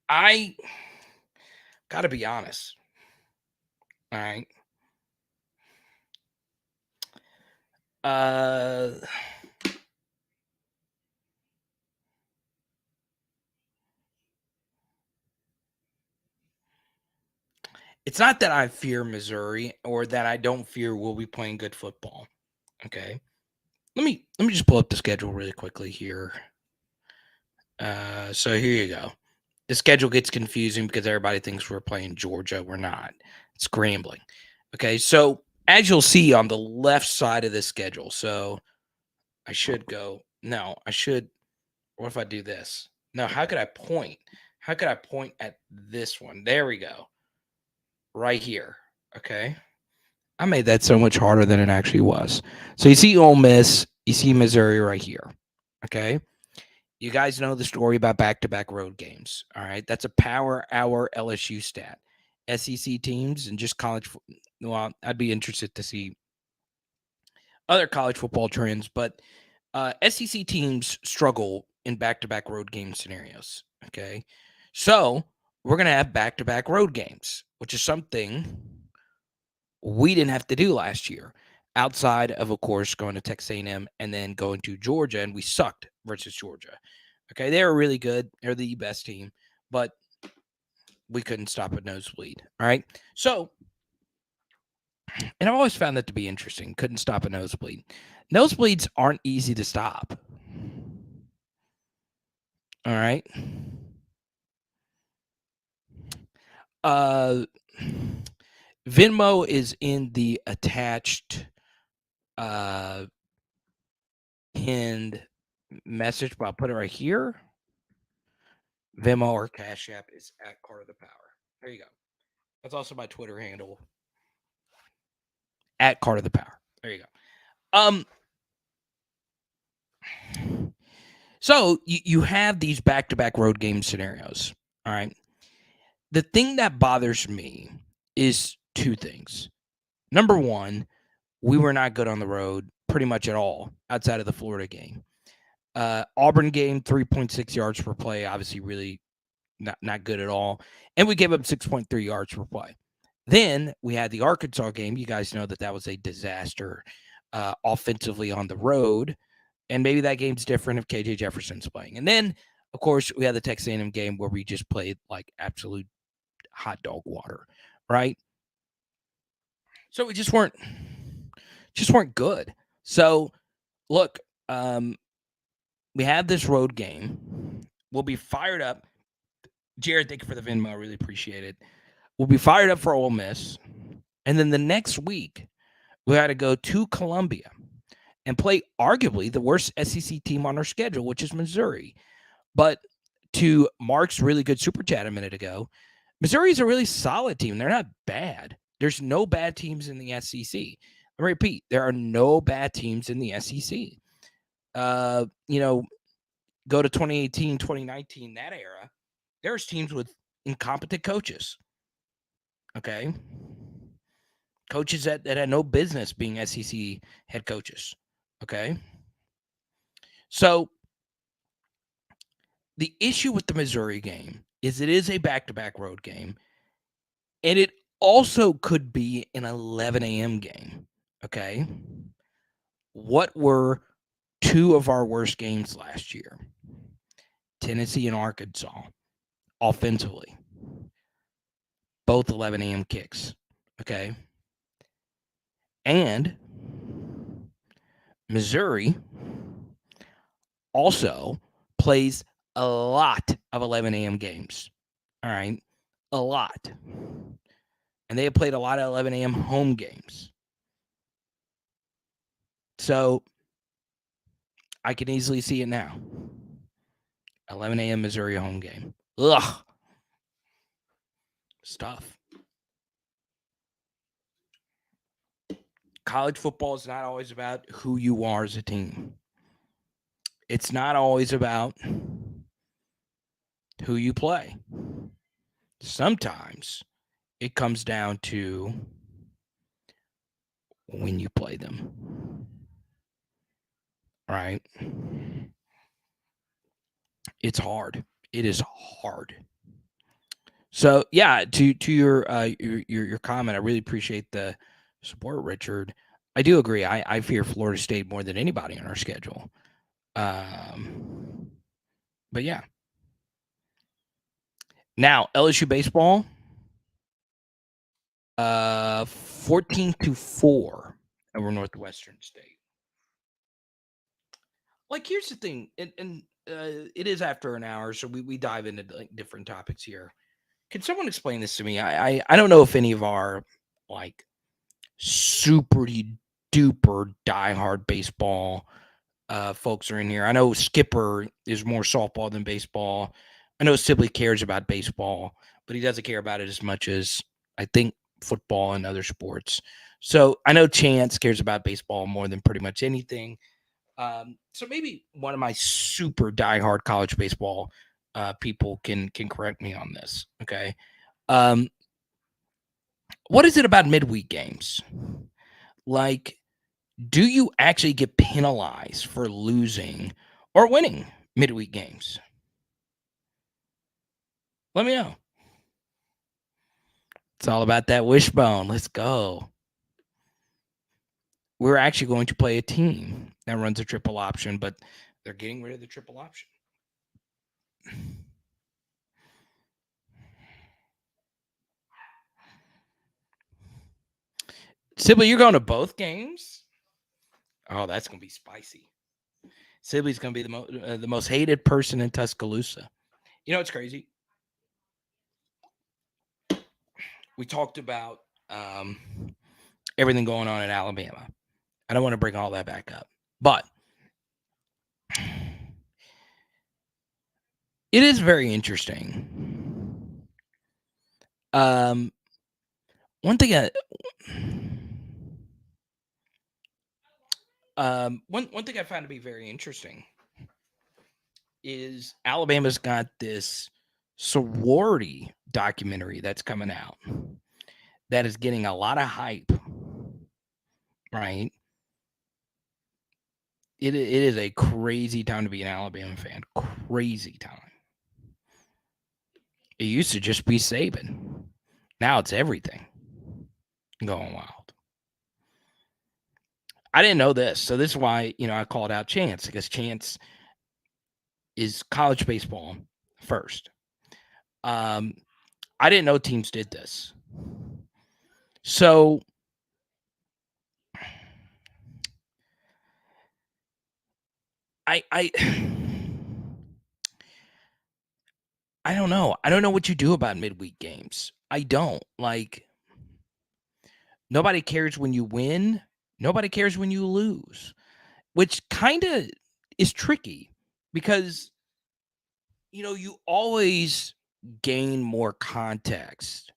I gotta be honest. All right. It's not that I fear Missouri or that I don't fear we'll be playing good football. Okay. Let me just pull up the schedule really quickly here. So here you go. The schedule gets confusing because everybody thinks we're playing Georgia. We're not. It's scrambling. Okay. So as you'll see on the left side of the schedule, so I should go. No, I should. What if I do this? No, how could I point? How could I point at this one? There we go. Right here. Okay. I made that so much harder than it actually was. So you see Ole Miss, you see Missouri right here. Okay. You guys know the story about back-to-back road games. All right. That's a power hour LSU stat. SEC teams and just college. Well, I'd be interested to see other college football trends, but SEC teams struggle in back-to-back road game scenarios. Okay. So we're going to have back-to-back road games, which is something we didn't have to do last year outside of course, going to Texas A&M and then going to Georgia, and we sucked versus Georgia. Okay, they were really good. They're the best team, but we couldn't stop a nosebleed. All right, so, and I've always found that to be interesting. Couldn't stop a nosebleed. Nosebleeds aren't easy to stop. All right. Venmo is in the attached pinned message, but I'll put it right here. Venmo or Cash App is at Card of the Power. There you go. That's also my Twitter handle at Card of the Power. There you go. So you have these back-to-back road game scenarios. All right. The thing that bothers me is two things. Number one, we were not good on the road pretty much at all outside of the Florida game. Auburn game, 3.6 yards per play, obviously really not good at all. And we gave up 6.3 yards per play. Then we had the Arkansas game. You guys know that was a disaster offensively on the road. And maybe that game's different if KJ Jefferson's playing. And then, of course, we had the Texas A&M game where we just played like absolute hot dog water, right? So we just weren't just weren't good. So, look, we have this road game. We'll be fired up. Jared, thank you for the Venmo. I really appreciate it. We'll be fired up for Ole Miss. And then the next week, we got to go to Columbia and play arguably the worst SEC team on our schedule, which is Missouri. But to Mark's really good super chat a minute ago, Missouri is a really solid team. They're not bad. There's no bad teams in the SEC. I repeat, there are no bad teams in the SEC. Go to 2018, 2019, that era, there's teams with incompetent coaches. Okay. Coaches that had no business being SEC head coaches. Okay. So the issue with the Missouri game is it is a back-to-back road game, and it also could be an 11 a.m. game. Okay. What were two of our worst games last year? Tennessee and Arkansas, offensively. Both 11 a.m. kicks. Okay. And Missouri also plays a lot of 11 a.m. games. All right. A lot. And they have played a lot of 11 a.m. home games. So I can easily see it now. 11 a.m. Missouri home game. Ugh. Stuff. College football is not always about who you are as a team. It's not always about who you play. Sometimes it comes down to when you play them. Right? It's hard. It is hard. So yeah, to your comment, I really appreciate the support, Richard. I do agree. I fear Florida State more than anybody on our schedule. But yeah. Now LSU baseball, 14-4 over Northwestern State. Like, here's the thing, and it is after an hour, so we dive into like different topics here. Can someone explain this to me? I don't know if any of our like super duper diehard baseball folks are in here. I know Skipper is more softball than baseball. I know Sibley cares about baseball, but he doesn't care about it as much as I think football and other sports. So I know Chance cares about baseball more than pretty much anything. So maybe one of my super diehard college baseball people can correct me on this. Okay. What is it about midweek games? Like, do you actually get penalized for losing or winning midweek games? Let me know. It's all about that wishbone. Let's go. We're actually going to play a team that runs a triple option, but they're getting rid of the triple option. Sibley, you're going to both games? Oh, that's going to be spicy. Sibley's going to be the most hated person in Tuscaloosa. You know what's crazy? We talked about everything going on in Alabama. I don't want to bring all that back up, but it is very interesting. One thing I found to be very interesting is Alabama's got this sorority documentary that's coming out that is getting a lot of hype, right? It is a crazy time to be an Alabama fan. Crazy time. It used to just be Saban. Now it's everything going wild. I didn't know this. So this is why, I called out Chance, because Chance is college baseball first. I didn't know teams did this. So I I don't know. I don't know what you do about midweek games. I don't. Like, nobody cares when you win. Nobody cares when you lose, which kind of is tricky because, you always gain more context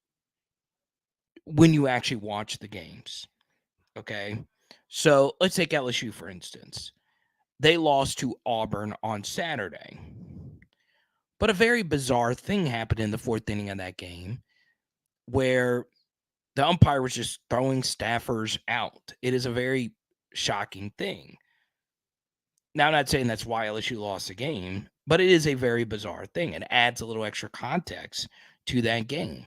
when you actually watch the games. Okay. So let's take LSU, for instance. They lost to Auburn on Saturday. But a very bizarre thing happened in the fourth inning of that game where the umpire was just throwing staffers out. It is a very shocking thing. Now, I'm not saying that's why LSU lost the game, but it is a very bizarre thing. It adds a little extra context to that game.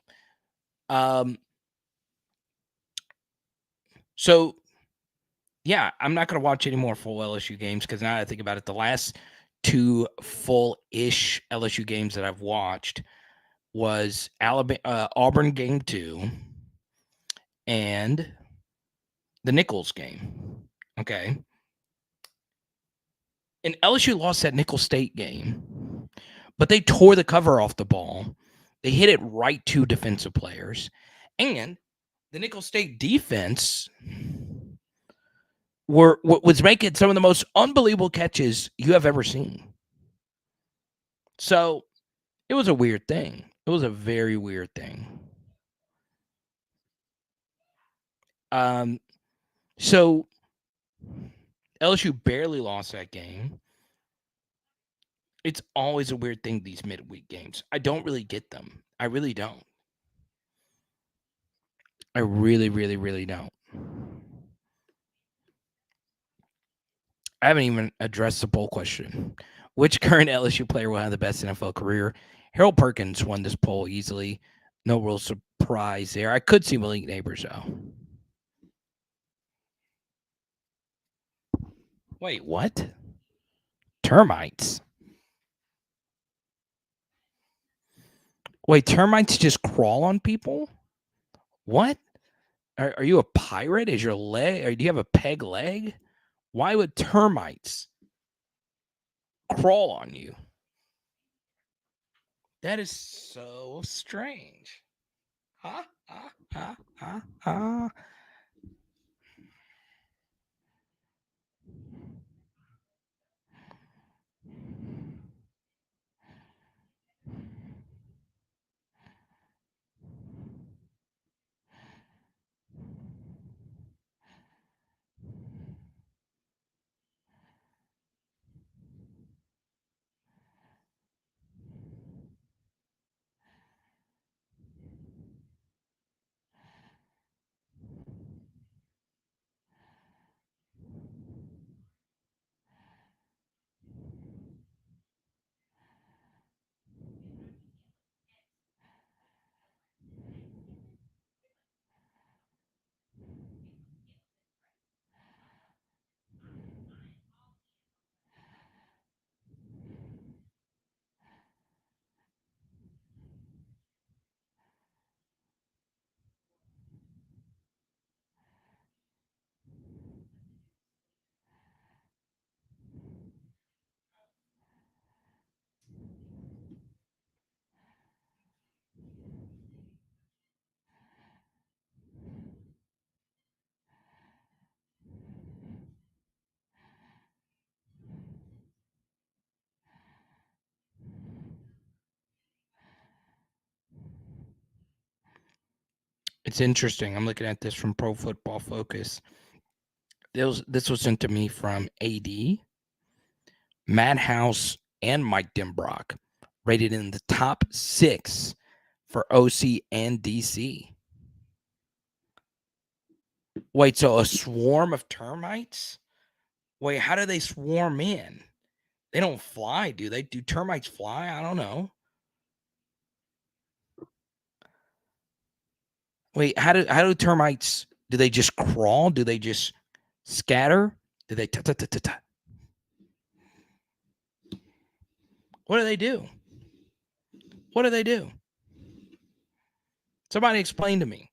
So, yeah, I'm not going to watch any more full LSU games because now that I think about it, the last two full-ish LSU games that I've watched was Auburn game 2 and the Nichols game. Okay. And LSU lost that Nicholls State game, but they tore the cover off the ball. They hit it right to defensive players. And the Nicholls State defense was making some of the most unbelievable catches you have ever seen. So it was a weird thing. It was a very weird thing. So LSU barely lost that game. It's always a weird thing, these midweek games. I don't really get them. I really don't. I really, really, really don't. I haven't even addressed the poll question. Which current LSU player will have the best NFL career? Harold Perkins won this poll easily. No real surprise there. I could see Malik Neighbors, though. Wait, what? Termites? Wait, termites just crawl on people? What? Are you a pirate? Is your leg, or do you have a peg leg? Why would termites crawl on you? That is so strange. Huh? Huh? Huh? Huh? Huh? It's interesting. I'm looking at this from Pro Football Focus. This was sent to me from AD, Matt House, and Mike Denbrock, rated in the top 6 for OC and DC. Wait, so a swarm of termites? Wait, how do they swarm in? They don't fly, do they? Do termites fly? I don't know. Wait, how do termites, do they just crawl? Do they just scatter? Do they ta-ta-ta-ta-ta? What do they do? What do they do? Somebody explain to me.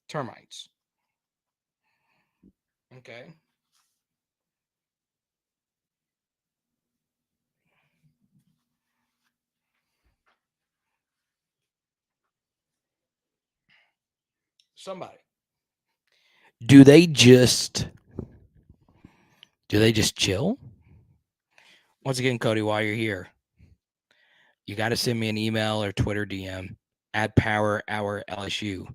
Termites. Okay. Somebody. Do they just chill? Once again, Cody, while you're here, you got to send me an email or Twitter DM at Power Hour LSU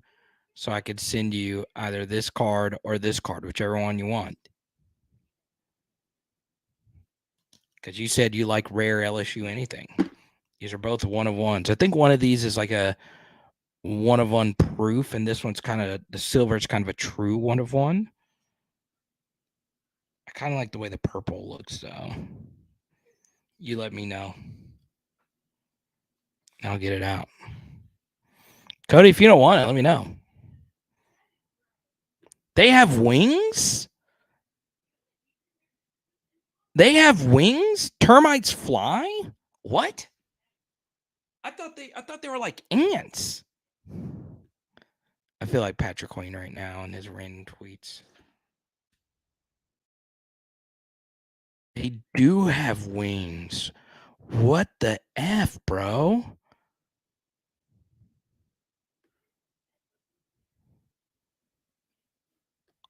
so I could send you either this card or this card, whichever one you want. Because you said you like rare LSU anything. These are both one of ones. I think one of these is like a one of one proof, and this one's kind of the silver is kind of a true one of one. I kind of like the way the purple looks, though. You let me know. I'll get it out. Cody, if you don't want it, let me know. They have wings? They have wings? Termites fly? What? I thought they were like ants. I feel like Patrick Queen right now in his random tweets. They do have wings. What the F, bro?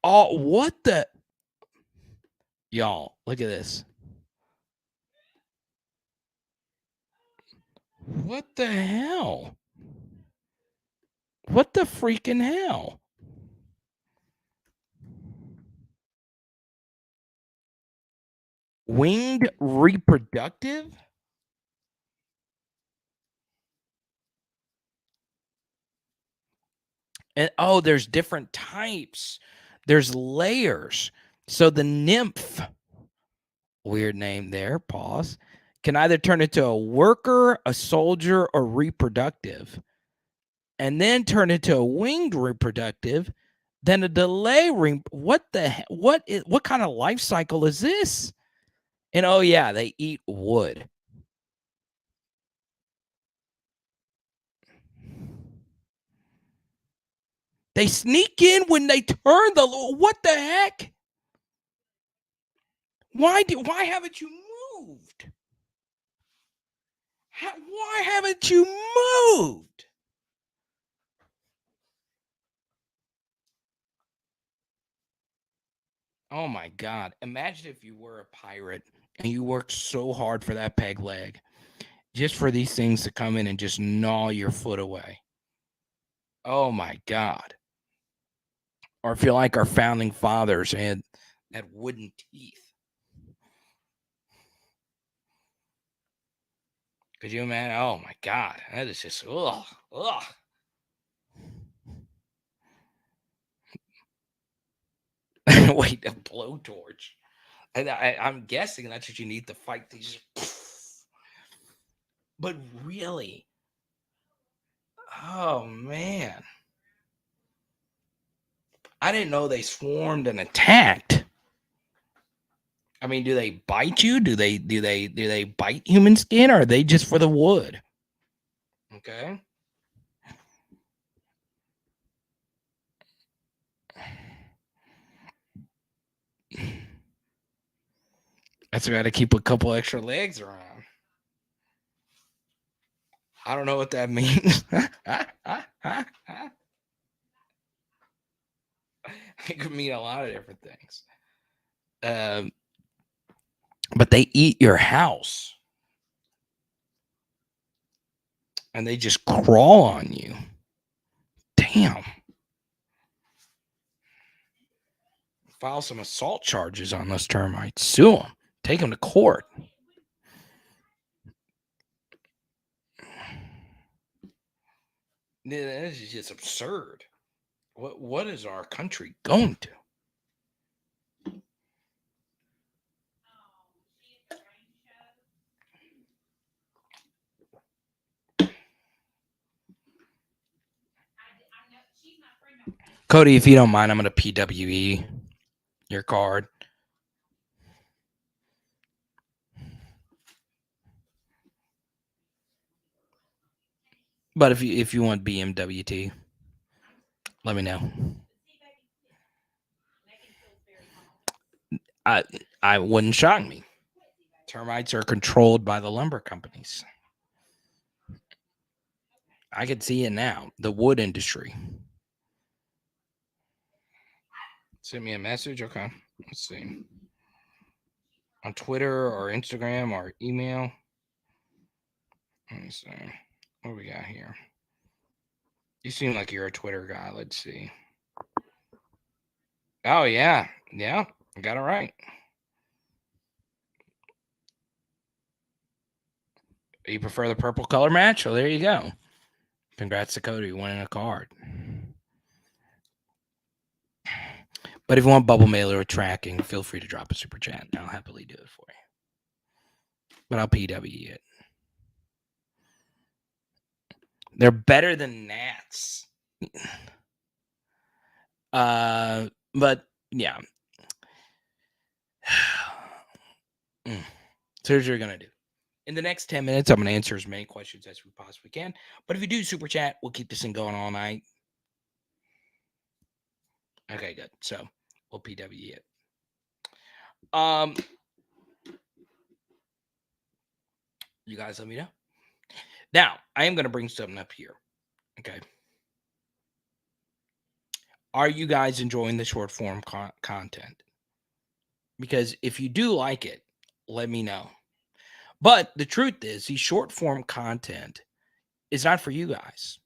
Oh, what the? Y'all, look at this. What the hell? What the freaking hell? Winged reproductive? And oh, there's different types. There's layers. So the nymph, weird name there, pause, can either turn into a worker, a soldier, or reproductive. And then turn into a winged reproductive, then a delay what kind of life cycle is this? And oh yeah, they eat wood. They sneak in when they turn the what the heck? Why haven't you moved? Why haven't you moved? Oh my God. Imagine if you were a pirate and you worked so hard for that peg leg just for these things to come in and just gnaw your foot away. Oh my God. Or if you're like our founding fathers and had wooden teeth. Could you imagine? Oh my God. That is just, ugh. Wait, a blowtorch. And I'm guessing that's what you need to fight these. But really, oh man, I didn't know they swarmed and attacked. I mean, do they bite you? Do they bite human skin, or are they just for the wood? Okay. That's got to keep a couple extra legs around. I don't know what that means. It could mean a lot of different things. But they eat your house. And they just crawl on you. Damn. File some assault charges on those termites. Sue them. Take them to court. This is just absurd. What is our country going to? Cody, if you don't mind, I'm going to PWE your card. But if you want BMWT, let me know. I wouldn't shock me. Termites are controlled by the lumber companies. I could see it now. The wood industry. Send me a message. Okay. Let's see. On Twitter or Instagram or email. Let me see. What do we got here? You seem like you're a Twitter guy. Let's see. Oh, yeah. Yeah. I got it right. You prefer the purple color match? Well, there you go. Congrats to Cody winning a card. But if you want bubble mailer or tracking, feel free to drop a super chat. I'll happily do it for you. But I'll PW it. They're better than Nats. But yeah. So here's what you're gonna do. In the next 10 minutes, I'm gonna answer as many questions as we possibly can. But if you do super chat, we'll keep this thing going all night. Okay, good. So we'll PW it. You guys let me know. Now, I am gonna bring something up here. Okay. Are you guys enjoying the short form content? Because if you do like it, let me know. But the truth is, the short form content is not for you guys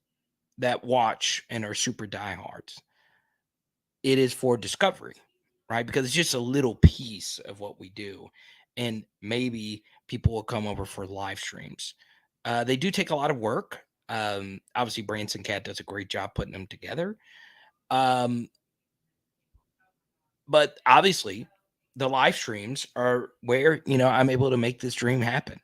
that watch and are super diehards. It is for discovery, right? Because it's just a little piece of what we do. And maybe people will come over for live streams. They do take a lot of work. Obviously, Branson Cat does a great job putting them together. But obviously, the live streams are where, I'm able to make this dream happen.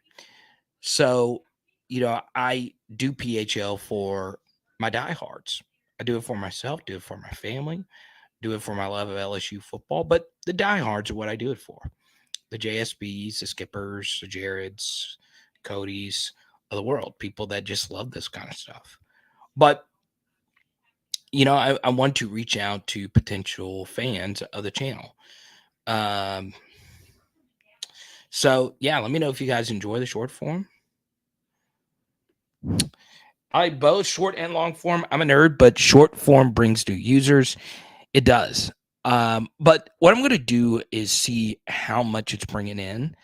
So, I do PHL for my diehards. I do it for myself, do it for my family, do it for my love of LSU football. But the diehards are what I do it for. The JSBs, the Skippers, the Jareds, Codys of the world, people that just love this kind of stuff. But, I want to reach out to potential fans of the channel. So, yeah, let me know if you guys enjoy the short form. I both short and long form. I'm a nerd, but short form brings new users. It does. But what I'm going to do is see how much it's bringing in.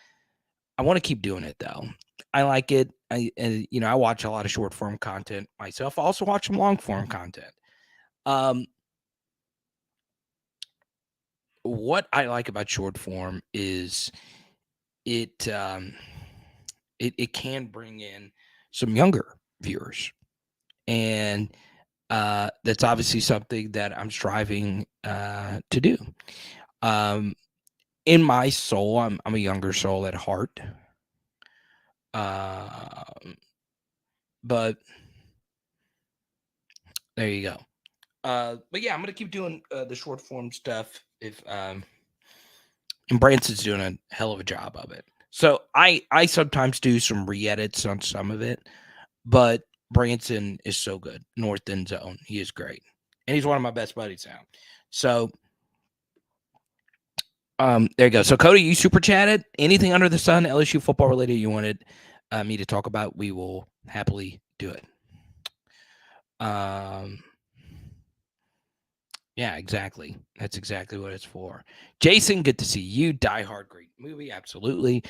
I want to keep doing it though. I like it. I watch a lot of short form content myself. I also watch some long form content. What I like about short form is it can bring in some younger viewers, and that's obviously something that I'm striving to do. In my soul, I'm a younger soul at heart. But there you go. But yeah, I'm gonna keep doing the short form stuff. If and Branson's doing a hell of a job of it. So I sometimes do some re-edits on some of it, but Branson is so good. North End Zone, he is great, and he's one of my best buddies now. So there you go. So Cody, you super chatted. Anything under the sun LSU football related you wanted me to talk about, we will happily do it. Yeah, exactly. That's exactly what it's for. Jason, good to see you. Die Hard, great movie. Absolutely.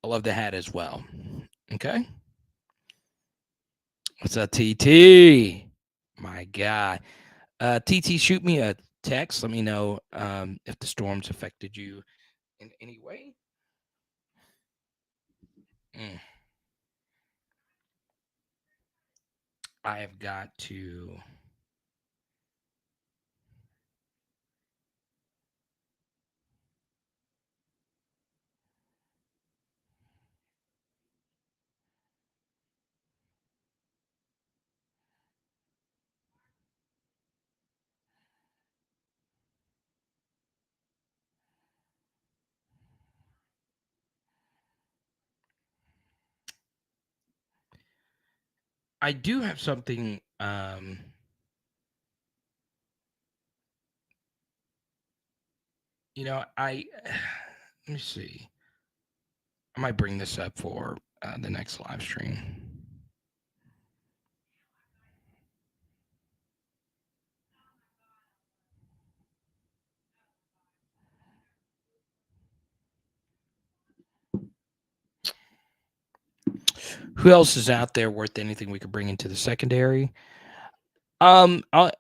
I love the hat as well. Okay. What's up, TT? My God. TT, shoot me a text. Let me know if the storms affected you in any way. I have got to. I do have something. Let me see. I might bring this up for the next live stream. Who else is out there worth anything we could bring into the secondary? I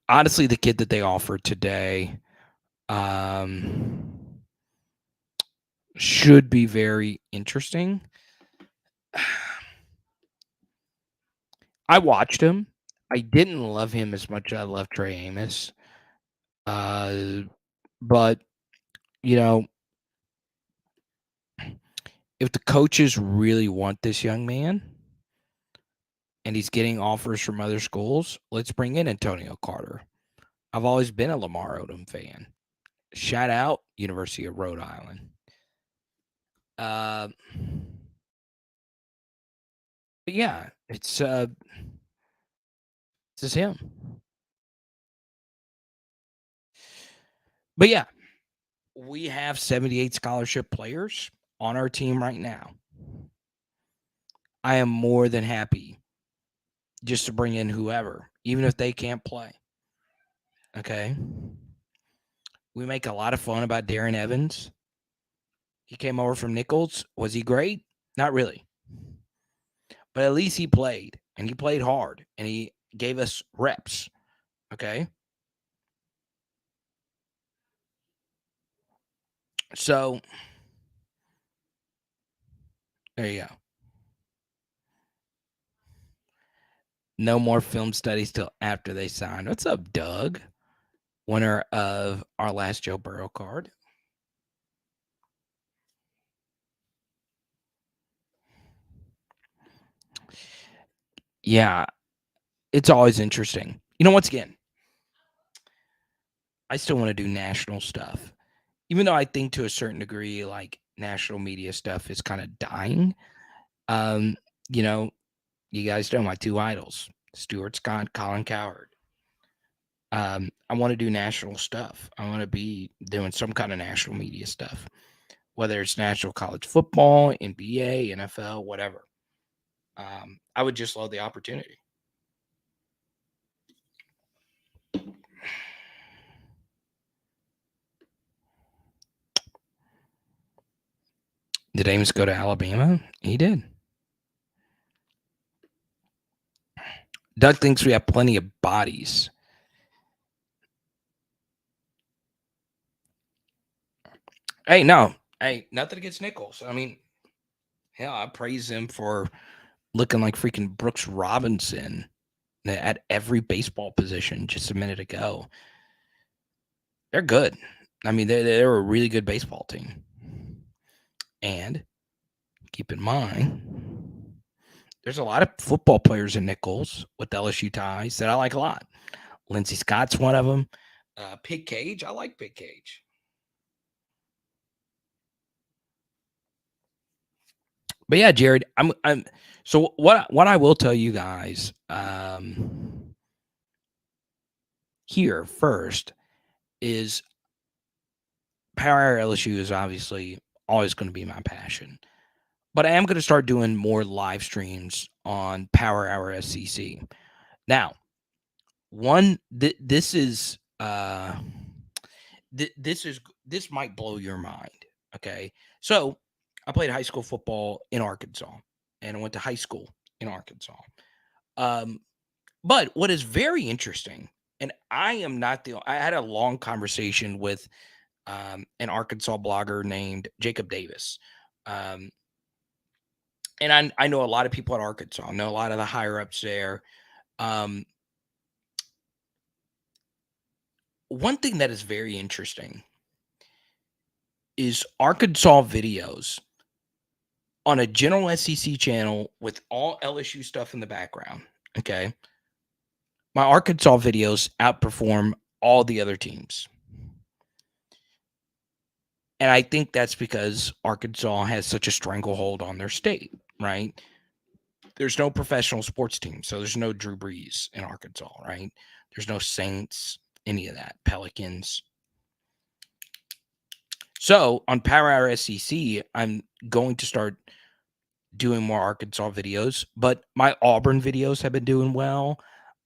honestly, the kid that they offered today, um, should be very interesting. I watched him. I didn't love him as much as I love Trey Amos. Uh, but you know, if the coaches really want this young man and he's getting offers from other schools, let's bring in Antonio Carter. I've always been a Lamar Odom fan. Shout out University of Rhode Island. Uh, but yeah, it's this is him. But yeah, we have 78 scholarship players on our team right now. I am more than happy just to bring in whoever, even if they can't play. Okay. We make a lot of fun about Darren Evans. He came over from Nichols. Was he great? Not really. But at least he played, and he played hard, and he gave us reps. Okay. So there you go. No more film studies till after they sign. What's up, Doug? Winner of our last Joe Burrow card. Yeah, it's always interesting. Once again, I still want to do national stuff. Even though I think to a certain degree, like national media stuff is kind of dying. Um, you know, you guys know my two idols, Stuart Scott, Colin Cowherd. I want to do national stuff. I want to be doing some kind of national media stuff, whether it's national college football, NBA, NFL, whatever. I would just love the opportunity. Did Amos go to Alabama? He did. Doug thinks we have plenty of bodies. Hey, no. Hey, nothing against Nichols. I mean, hell, I praise him for looking like freaking Brooks Robinson at every baseball position just a minute ago. They're good. I mean, they're a really good baseball team. And keep in mind, there's a lot of football players in Nichols with LSU ties that I like a lot. Lindsey Scott's one of them. Pig Cage, I like Pig Cage. But yeah, Jared, I'm so what I will tell you guys here first is Power Hour LSU is obviously always going to be my passion. But I am going to start doing more live streams on Power Hour SEC. Now, this is this might blow your mind. Okay, so I played high school football in Arkansas, and I went to high school in Arkansas. But what is very interesting, and I am not the. I had a long conversation with an Arkansas blogger named Jacob Davis. And I know a lot of people at Arkansas. I know a lot of the higher ups there. One thing that is very interesting is Arkansas videos on a general SEC channel with all LSU stuff in the background. Okay. My Arkansas videos outperform all the other teams. And I think that's because Arkansas has such a stranglehold on their state, right? There's no professional sports team. So there's no Drew Brees in Arkansas, right? There's no Saints, any of that, Pelicans. So on Power Hour SEC, I'm going to start doing more Arkansas videos, but my Auburn videos have been doing well.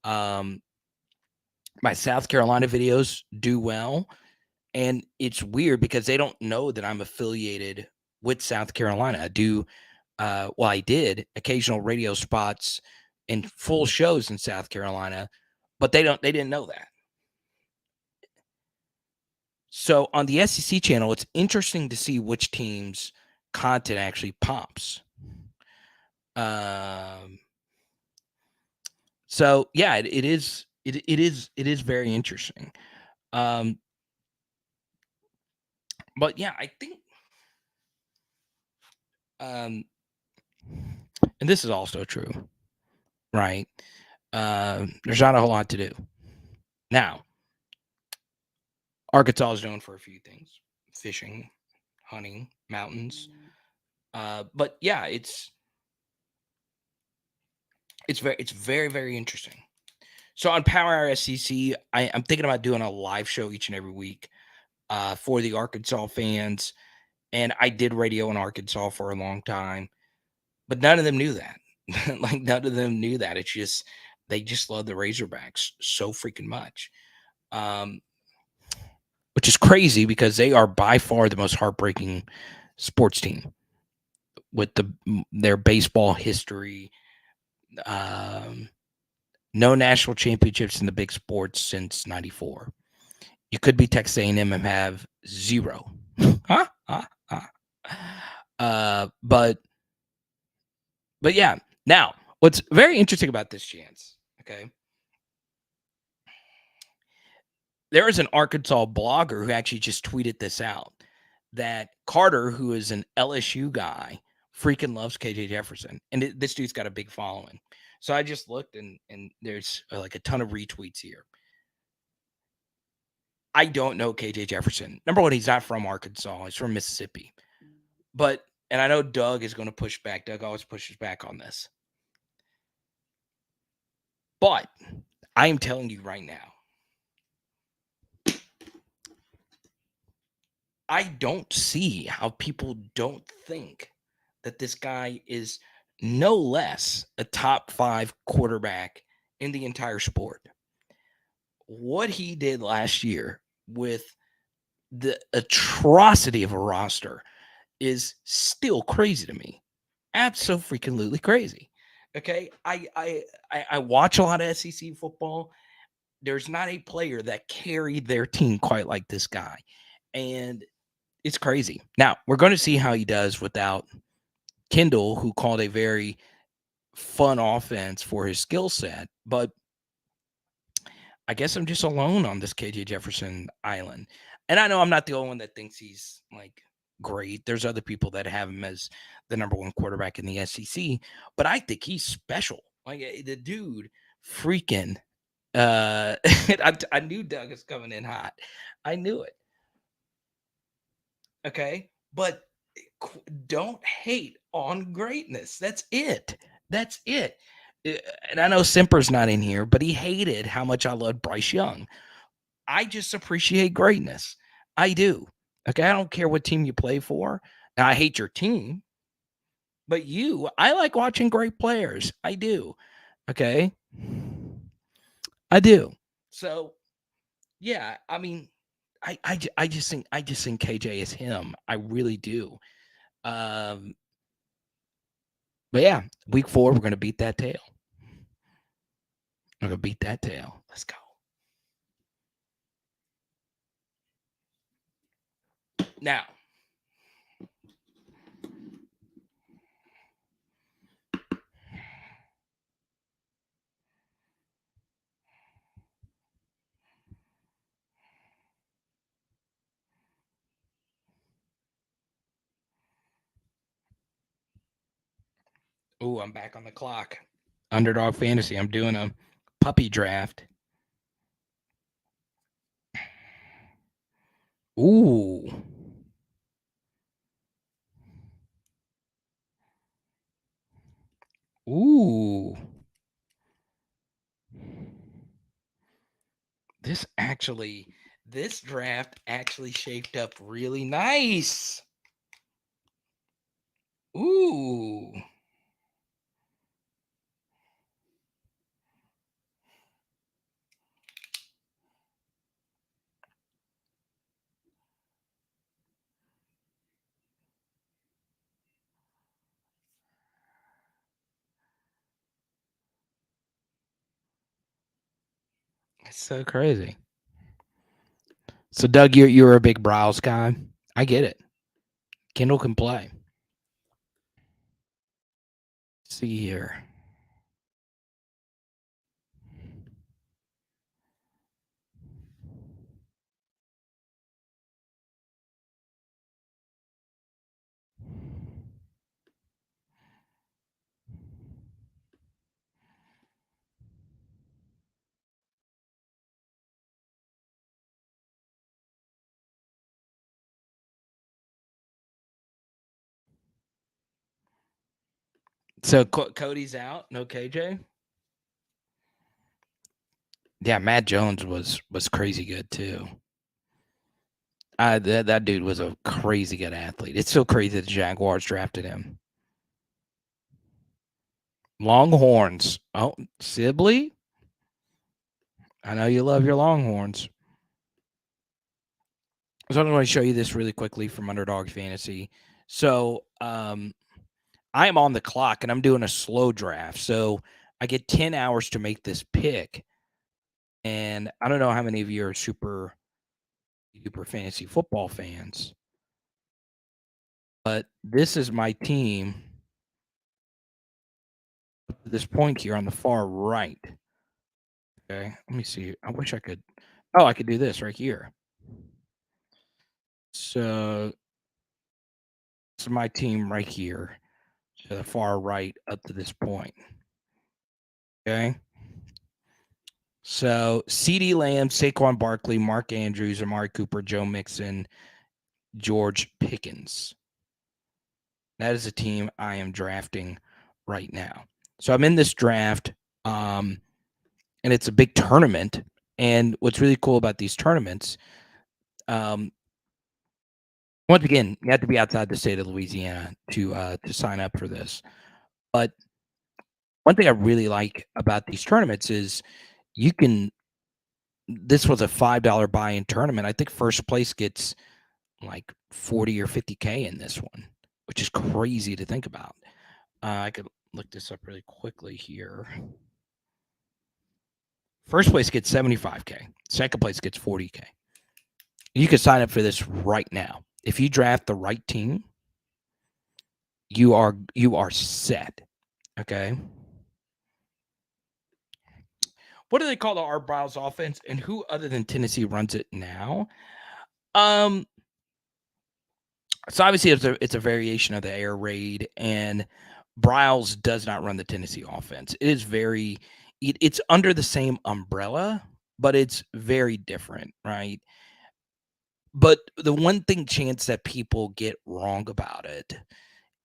My South Carolina videos do well. And it's weird because they don't know that I'm affiliated with South Carolina. I do well, I did occasional radio spots and full shows in South Carolina, but they didn't know that. So on the SEC channel, it's interesting to see which teams' content actually pops. Um, so yeah, it is very interesting. Um, but yeah, I think and this is also true, right? There's not a whole lot to do. Now, Arkansas is known for a few things: fishing, hunting, mountains. But yeah, it's very, very interesting. So on Power Hour SEC, I'm thinking about doing a live show each and every week for the Arkansas fans. And I did radio in Arkansas for a long time, but none of them knew that. Like none of them knew that. It's just they just love the Razorbacks so freaking much. Um, which is crazy because they are by far the most heartbreaking sports team with their baseball history. Um, no national championships in the big sports since '94. You could be Texas A&M and have zero. Huh? Huh? Huh? But yeah. Now, what's very interesting about this chance, okay? There is an Arkansas blogger who actually just tweeted this out that Carter, who is an LSU guy, freaking loves KJ Jefferson. And this dude's got a big following. So I just looked and there's like a ton of retweets here. I don't know KJ Jefferson. Number one, he's not from Arkansas. He's from Mississippi. But, and I know Doug is going to push back. Doug always pushes back on this. But I am telling you right now, I don't see how people don't think that this guy is no less a top 5 quarterback in the entire sport. What he did last year with the atrocity of a roster is still crazy to me. Absolutely crazy. Okay, I watch a lot of SEC football. There's not a player that carried their team quite like this guy, and it's crazy. Now we're going to see how he does without Kendall, who called a very fun offense for his skill set, but I guess I'm just alone on this KJ Jefferson island. And I know I'm not the only one that thinks he's like great. There's other people that have him as the number one quarterback in the SEC, but I think he's special. Like the dude freaking I knew Doug was coming in hot. I knew it. Okay? But don't hate on greatness. That's it. That's it. And I know Semper's not in here, but he hated how much I loved Bryce Young. I just appreciate greatness. I do. Okay. I don't care what team you play for. Now, I hate your team, but I like watching great players. I do. Okay. I do. So, yeah, I mean, I just think KJ is him. I really do. Um, but yeah, week 4, we're gonna beat that tail. We're gonna beat that tail. Let's go. Now, I'm back on the clock. Underdog Fantasy. I'm doing a puppy draft. Ooh. Ooh. This draft actually shaped up really nice. Ooh. So crazy. So Doug, you're a big Browse guy. I get it. Kendall can play. See here. So Cody's out. No KJ. Yeah, Matt Jones was crazy good too. That dude was a crazy good athlete. It's so crazy that the Jaguars drafted him. Longhorns. Oh, Sibley. I know you love your Longhorns. So I'm going to show you this really quickly from Underdog Fantasy. So I am on the clock and I'm doing a slow draft. So I get 10 hours to make this pick. And I don't know how many of you are super fantasy football fans, but this is my team up to this point here on the far right. Okay, let me see. I wish I could. Oh, I could do this right here. So this is my team right here to the far right up to this point. Okay. So CeeDee Lamb, Saquon Barkley, Mark Andrews, Amari Cooper, Joe Mixon, George Pickens. That is a team I am drafting right now. So I'm in this draft, and it's a big tournament. And what's really cool about these tournaments, once again, you have to be outside the state of Louisiana to sign up for this. But one thing I really like about these tournaments is you can. This was a $5 buy-in tournament. I think first place gets like 40 or 50K in this one, which is crazy to think about. I could look this up really quickly here. First place gets 75K. Second place gets 40K. You can sign up for this right now. If you draft the right team, you are set. Okay. What do they call the Art Briles offense, and who other than Tennessee runs it now? So obviously it's a variation of the air raid, and Briles does not run the Tennessee offense. It is it's under the same umbrella, but it's very different, right? But the one thing chance that people get wrong about it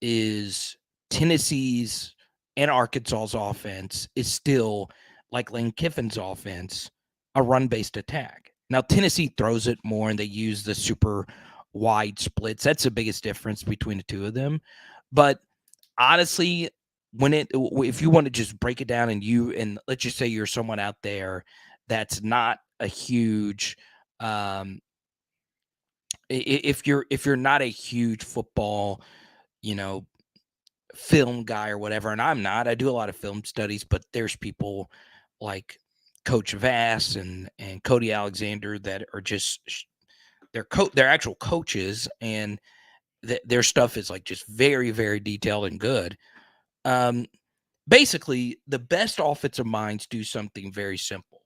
is Tennessee's and Arkansas's offense is still like Lane Kiffin's offense, a run-based attack. Now Tennessee throws it more and they use the super wide splits. That's the biggest difference between the two of them. But honestly, if you want to just break it down and let's just say you're someone out there that's not a huge if you're not a huge football, you know, film guy or whatever, and I'm not. I do a lot of film studies, but there's people like Coach Vass and Cody Alexander that are just they're actual coaches, and their stuff is like just very very detailed and good. Um, Basically, the best offensive minds do something very simple.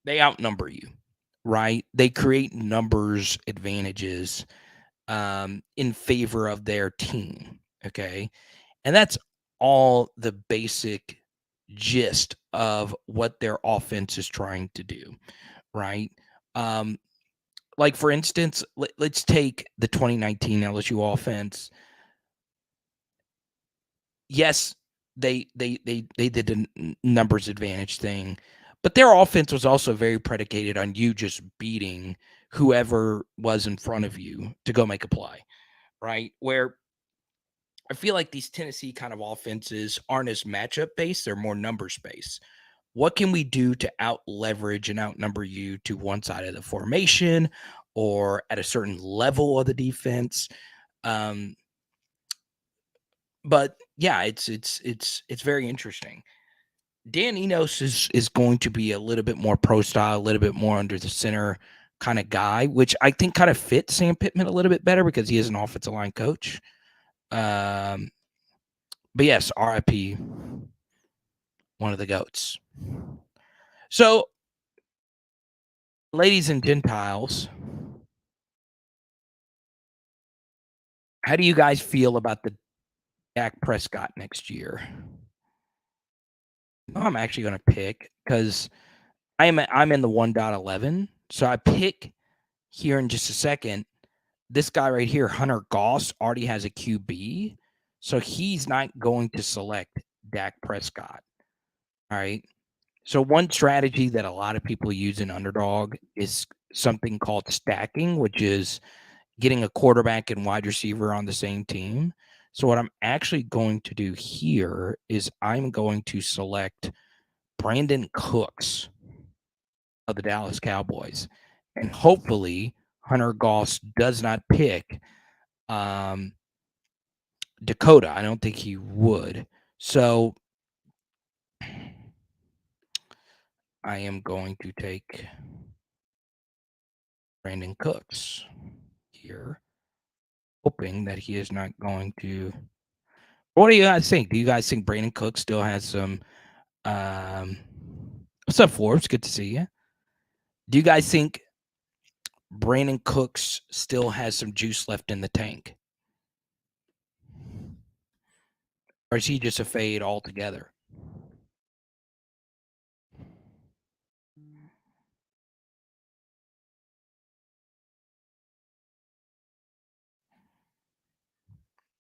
They outnumber you, right? They create numbers advantages in favor of their team. Okay. And that's all the basic gist of what their offense is trying to do. Right. Um, like for instance, let's take the 2019 LSU offense. Yes, they did a numbers advantage thing, but their offense was also very predicated on you just beating whoever was in front of you to go make a play, right? Where I feel like these Tennessee kind of offenses aren't as matchup based, they're more numbers based. What can we do to out leverage and outnumber you to one side of the formation or at a certain level of the defense? Um, but yeah, it's very interesting. Dan Enos is going to be a little bit more pro style, a little bit more under the center kind of guy, which I think kind of fits Sam Pittman a little bit better because he is an offensive line coach. Um, but yes, RIP, one of the goats. So, ladies and Gentiles, how do you guys feel about the Dak Prescott next year? I'm actually going to pick because I'm in the 1.11. So I pick here in just a second. This guy right here, Hunter Goss, already has a QB. So he's not going to select Dak Prescott. All right. So one strategy that a lot of people use in Underdog is something called stacking, which is getting a quarterback and wide receiver on the same team. So what I'm actually going to do here is I'm going to select Brandon Cooks of the Dallas Cowboys. And hopefully Hunter Goss does not pick Dakota. I don't think he would. So I am going to take Brandon Cooks here, hoping that he is not going to. What do you guys think? Do you guys think Brandon Cooks still has some? What's up, Forbes? Good to see you. Do you guys think Brandon Cooks still has some juice left in the tank? Or is he just a fade altogether?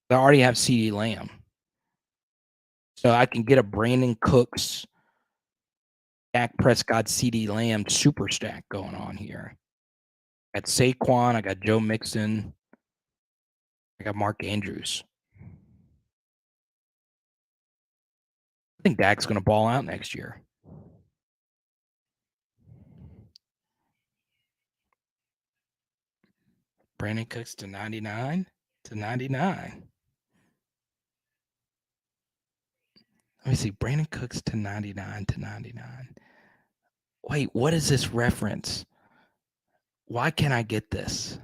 I already have CD Lamb. So I can get a Brandon Cooks, Dak Prescott, CD Lamb super stack going on here. I got Saquon. I got Joe Mixon. I got Mark Andrews. I think Dak's going to ball out next year. Brandon Cooks to 99 to 99. Let me see. Brandon Cooks to 99 to 99. Wait, what is this reference? Why can't I get this?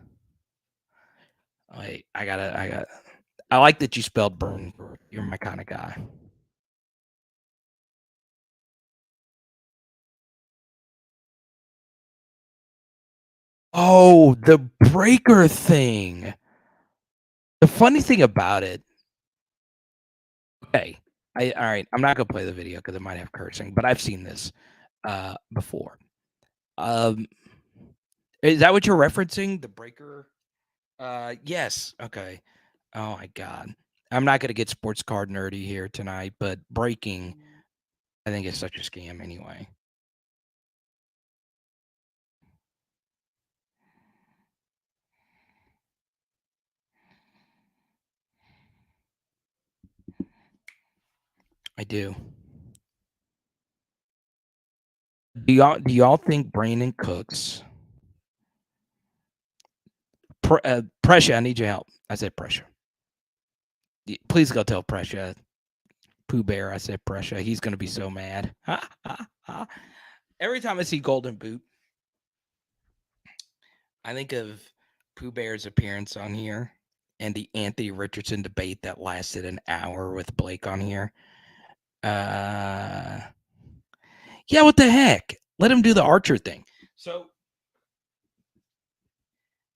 Wait, I like that you spelled burn. You're my kind of guy. Oh, the breaker thing. The funny thing about it, okay, all right, I'm not gonna play the video because it might have cursing, but I've seen this before. Um, is that what you're referencing? The breaker? Yes. Okay. Oh my god. I'm not gonna get sports card nerdy here tonight, but breaking, I think, is such a scam anyway. I do. Do y'all think Brandon Cooks? Pressure, I need your help. I said pressure. Please go tell pressure. Pooh Bear, I said pressure. He's gonna be so mad. Every time I see Golden Boot, I think of Pooh Bear's appearance on here and the Anthony Richardson debate that lasted an hour with Blake on here. Yeah, what the heck? Let him do the Archer thing. So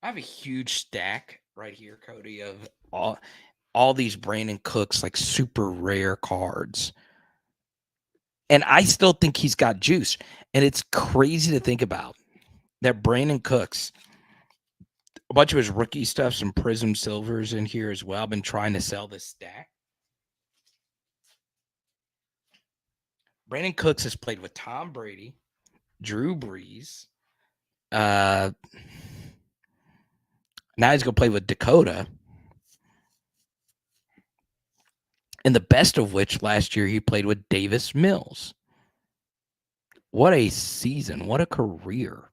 I have a huge stack right here, Cody, of all these Brandon Cooks, like super rare cards. And I still think he's got juice. And it's crazy to think about that Brandon Cooks, a bunch of his rookie stuff, some Prism Silvers in here as well. I've been trying to sell this stack. Brandon Cooks has played with Tom Brady, Drew Brees. Now he's going to play with Dakota. And the best of which last year he played with Davis Mills. What a season. What a career.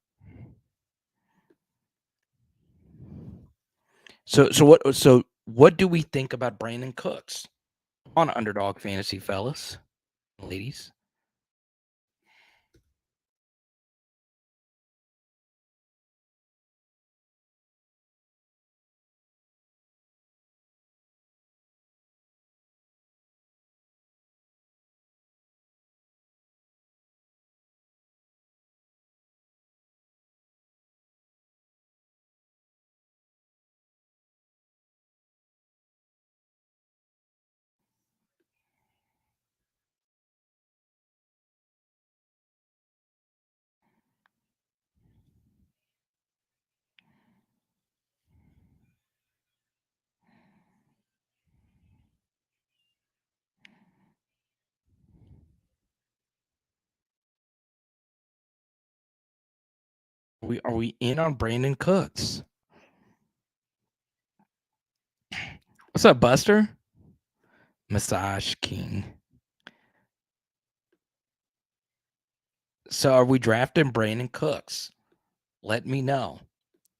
So what do we think about Brandon Cooks on Underdog Fantasy, fellas, ladies? Are we in on Brandon Cooks? What's up, Buster? Massage King. So are we drafting Brandon Cooks? Let me know.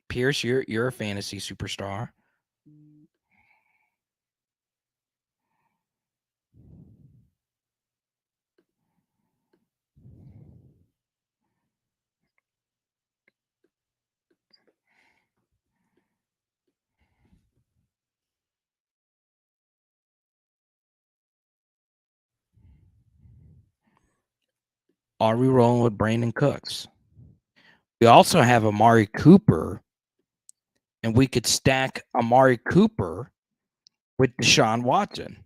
Pierce, you're a fantasy superstar. Are we rolling with Brandon Cooks? We also have Amari Cooper, and we could stack Amari Cooper with Deshaun Watson,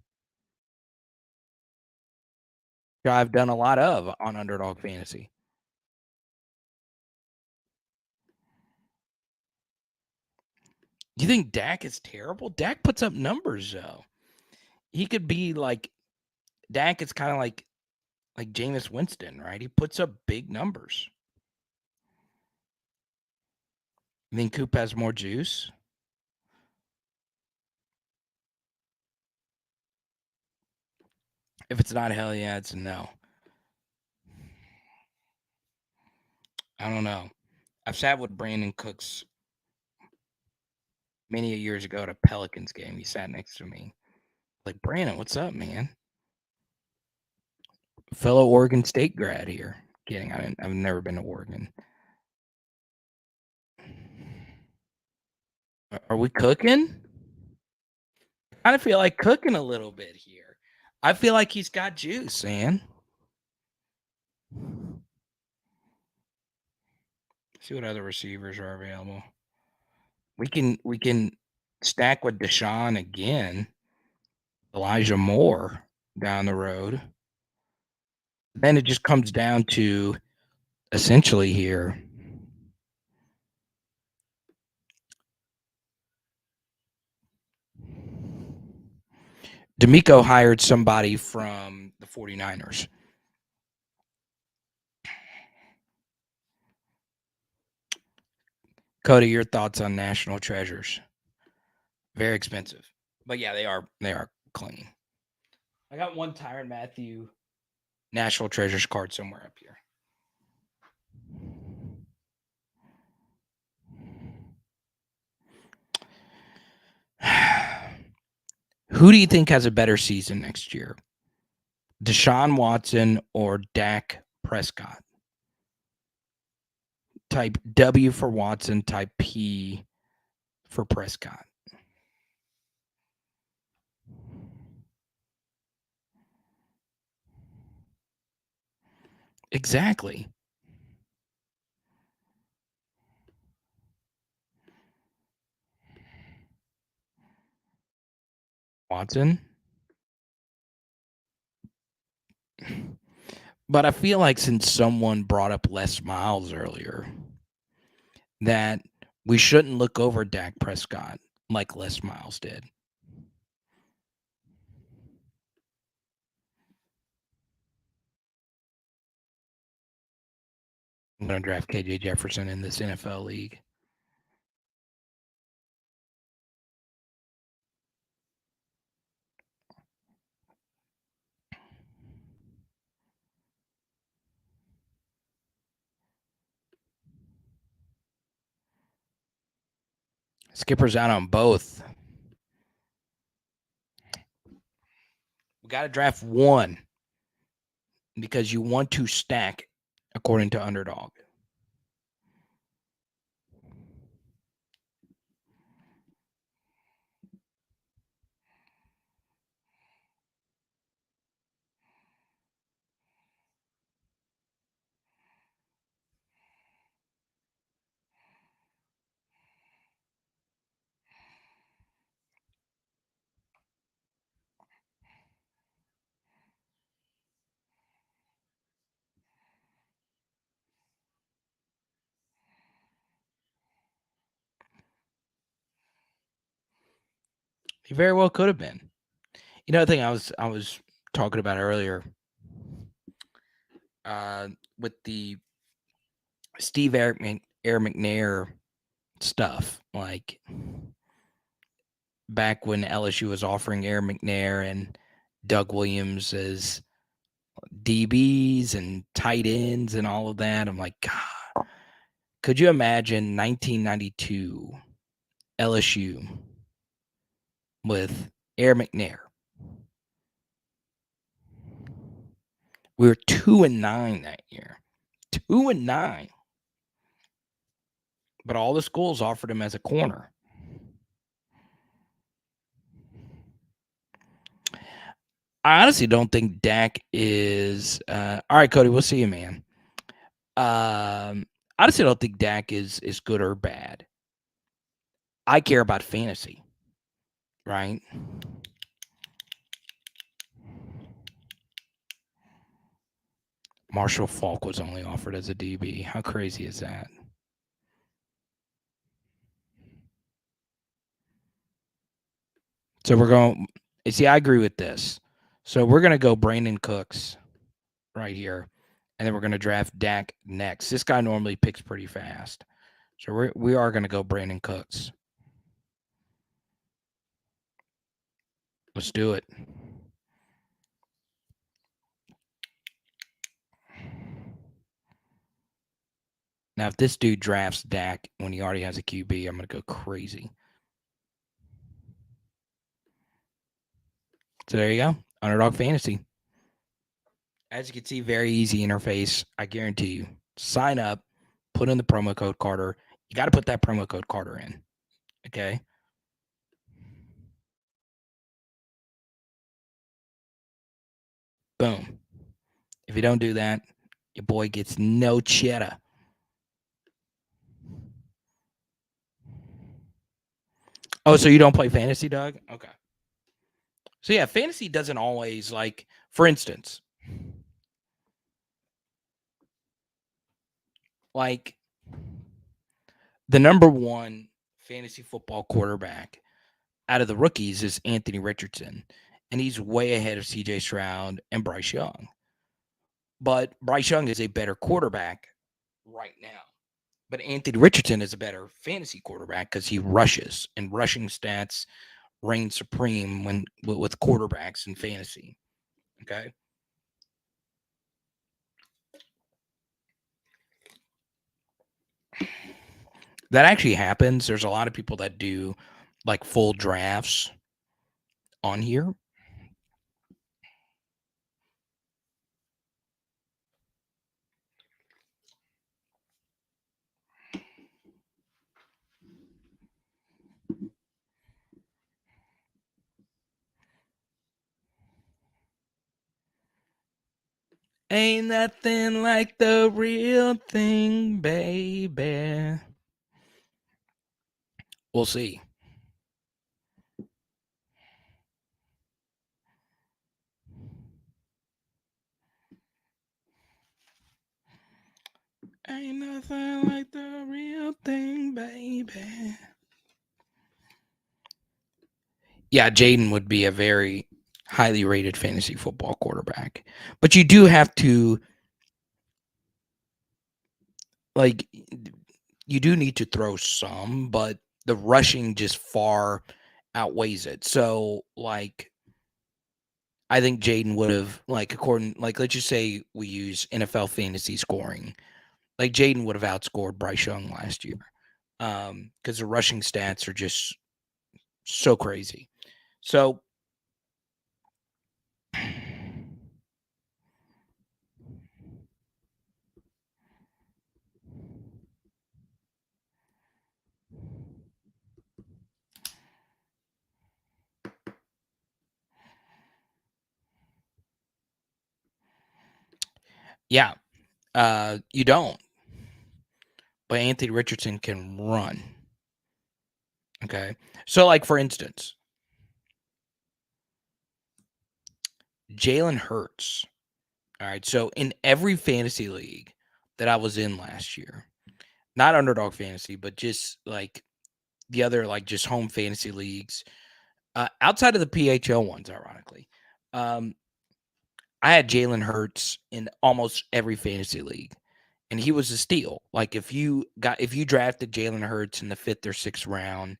which I've done a lot of on Underdog Fantasy. You think Dak is terrible? Dak puts up numbers, though. He could be like Dak is kind of like Jameis Winston, right? He puts up big numbers. You think Coop has more juice? If it's not hell yeah, it's a no. I don't know. I've sat with Brandon Cooks many years ago at a Pelicans game. He sat next to me. Like, Brandon, what's up, man? Fellow Oregon State grad here. Kidding. I've never been to Oregon. Are we cooking? I kind of feel like cooking a little bit here. I feel like he's got juice, man. See what other receivers are available. We can stack with Deshaun again. Elijah Moore down the road. Then it just comes down to essentially here. D'Amico hired somebody from the 49ers. Cody, your thoughts on National Treasures? Very expensive. But yeah, they are clean. I got one Tyrann Mathieu National Treasures card somewhere up here. Who do you think has a better season next year? Deshaun Watson or Dak Prescott? Type W for Watson, type P for Prescott. Exactly. Watson. But I feel like since someone brought up Les Miles earlier, that we shouldn't look over Dak Prescott like Les Miles did. I'm going to draft KJ Jefferson in this NFL league. Skipper's out on both. We got to draft one because you want to stack according to Underdog. He very well could have been. You know, the thing I was talking about earlier with the Steve Air McNair stuff, like back when LSU was offering Air McNair and Doug Williams as DBs and tight ends and all of that. I'm like, God, could you imagine 1992 LSU with Air McNair? We were 2-9 that year. 2-9. But all the schools offered him as a corner. I honestly don't think Dak is all right, Cody, we'll see you, man. Honestly don't think Dak is good or bad. I care about fantasy, right? Marshall Faulk was only offered as a DB. How crazy is that? So we're going. See, I agree with this. So we're going to go Brandon Cooks right here, and then we're going to draft Dak next. This guy normally picks pretty fast, so we are going to go Brandon Cooks. Let's do it. Now, if this dude drafts Dak when he already has a QB, I'm going to go crazy. So there you go. Underdog Fantasy. As you can see, very easy interface. I guarantee you. Sign up, put in the promo code Carter. You got to put that promo code Carter in. Okay. Boom. If you don't do that, your boy gets no cheddar. Oh, so you don't play fantasy, Doug? Okay. So yeah, fantasy doesn't always, like, for instance, like the number one fantasy football quarterback out of the rookies is Anthony Richardson, and he's way ahead of CJ Stroud and Bryce Young. But Bryce Young is a better quarterback right now. But Anthony Richardson is a better fantasy quarterback because he rushes, and rushing stats reign supreme when with quarterbacks in fantasy. Okay. That actually happens. There's a lot of people that do like full drafts on here. Ain't nothing like the real thing, baby. We'll see. Ain't nothing like the real thing, baby. Yeah, Jaden would be a very highly rated fantasy football quarterback. But you do have to, like, you do need to throw some, but the rushing just far outweighs it. So, like, I think Jaden would have, like, let's just say we use NFL fantasy scoring. Like, Jaden would have outscored Bryce Young last year because the rushing stats are just so crazy. So, yeah, you don't. But Anthony Richardson can run. Okay. So, like, for instance, Jalen Hurts. All right. So, in every fantasy league that I was in last year, not Underdog Fantasy, but just like the other, like, just home fantasy leagues, outside of the PHL ones, ironically, I had Jalen Hurts in almost every fantasy league. and he was a steal. Like if you drafted Jalen Hurts in the 5th or 6th round,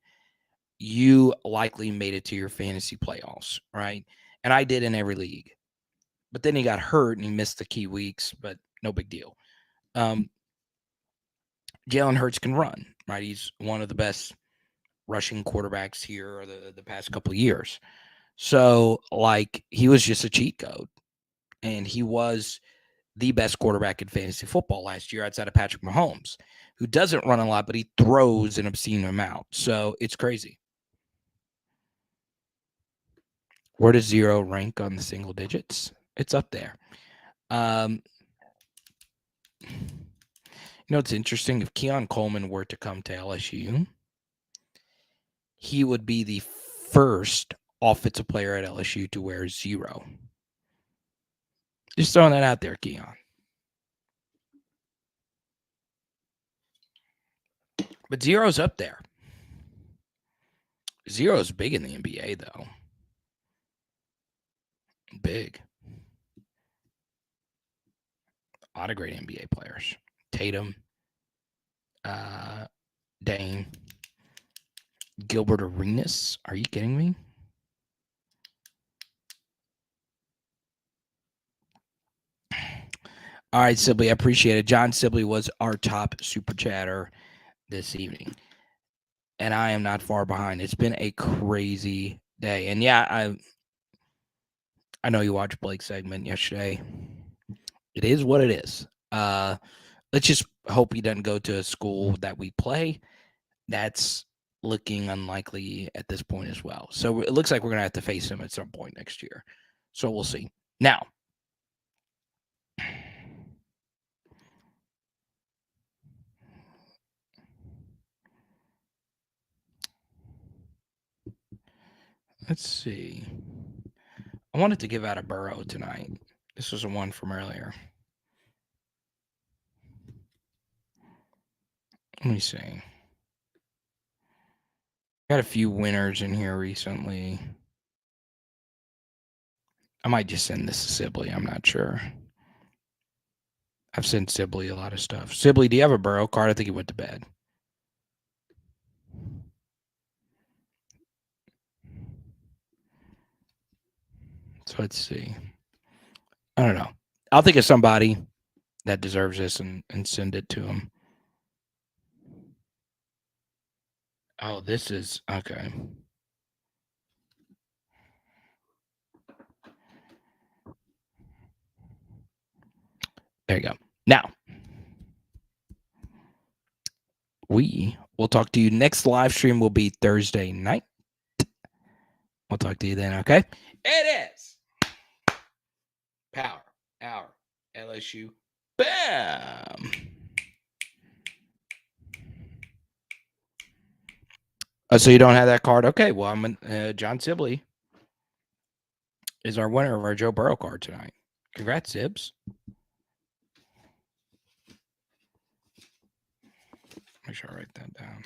you likely made it to your fantasy playoffs, right? And I did in every league. But then he got hurt and he missed the key weeks, but no big deal. Jalen Hurts can run, right? He's one of the best rushing quarterbacks here the past couple of years. So, like, he was just a cheat code. And he was the best quarterback in fantasy football last year outside of Patrick Mahomes, who doesn't run a lot, but he throws an obscene amount. So it's crazy. Where does 0 rank on the single digits? It's up there. It's interesting. If Keon Coleman were to come to LSU, he would be the first offensive player at LSU to wear 0. Just throwing that out there, Keon. But 0's up there. 0's big in the NBA, though. Big. A lot of great NBA players. Tatum, Dame, Gilbert Arenas. Are you kidding me? All right, Sibley, I appreciate it. John Sibley was our top super chatter this evening, and I am not far behind. It's been a crazy day, and yeah, I know you watched Blake's segment yesterday. It is what it is. Let's just hope he doesn't go to a school that we play. That's looking unlikely at this point as well. So it looks like we're going to have to face him at some point next year. So we'll see. Now, let's see. I wanted to give out a Burrow tonight. This was a one from earlier. Let me see. Got a few winners in here recently. I might just send this to Sibley. I'm not sure. I've sent Sibley a lot of stuff. Sibley, do you have a Burrow card? I think he went to bed. So let's see. I don't know. I'll think of somebody that deserves this and send it to him. Oh, this is okay. There you go. Now, we will talk to you. Next live stream will be Thursday night. We'll talk to you then, okay? It is Power Hour LSU. Bam! Oh, so you don't have that card? Okay, well, I'm John Sibley is our winner of our Joe Burrow card tonight. Congrats, Sibs. Make sure I write that down.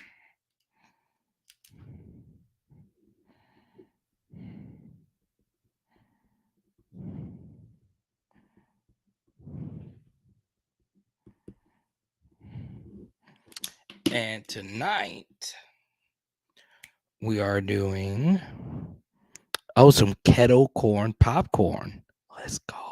And tonight we are doing some kettle corn popcorn. Let's go.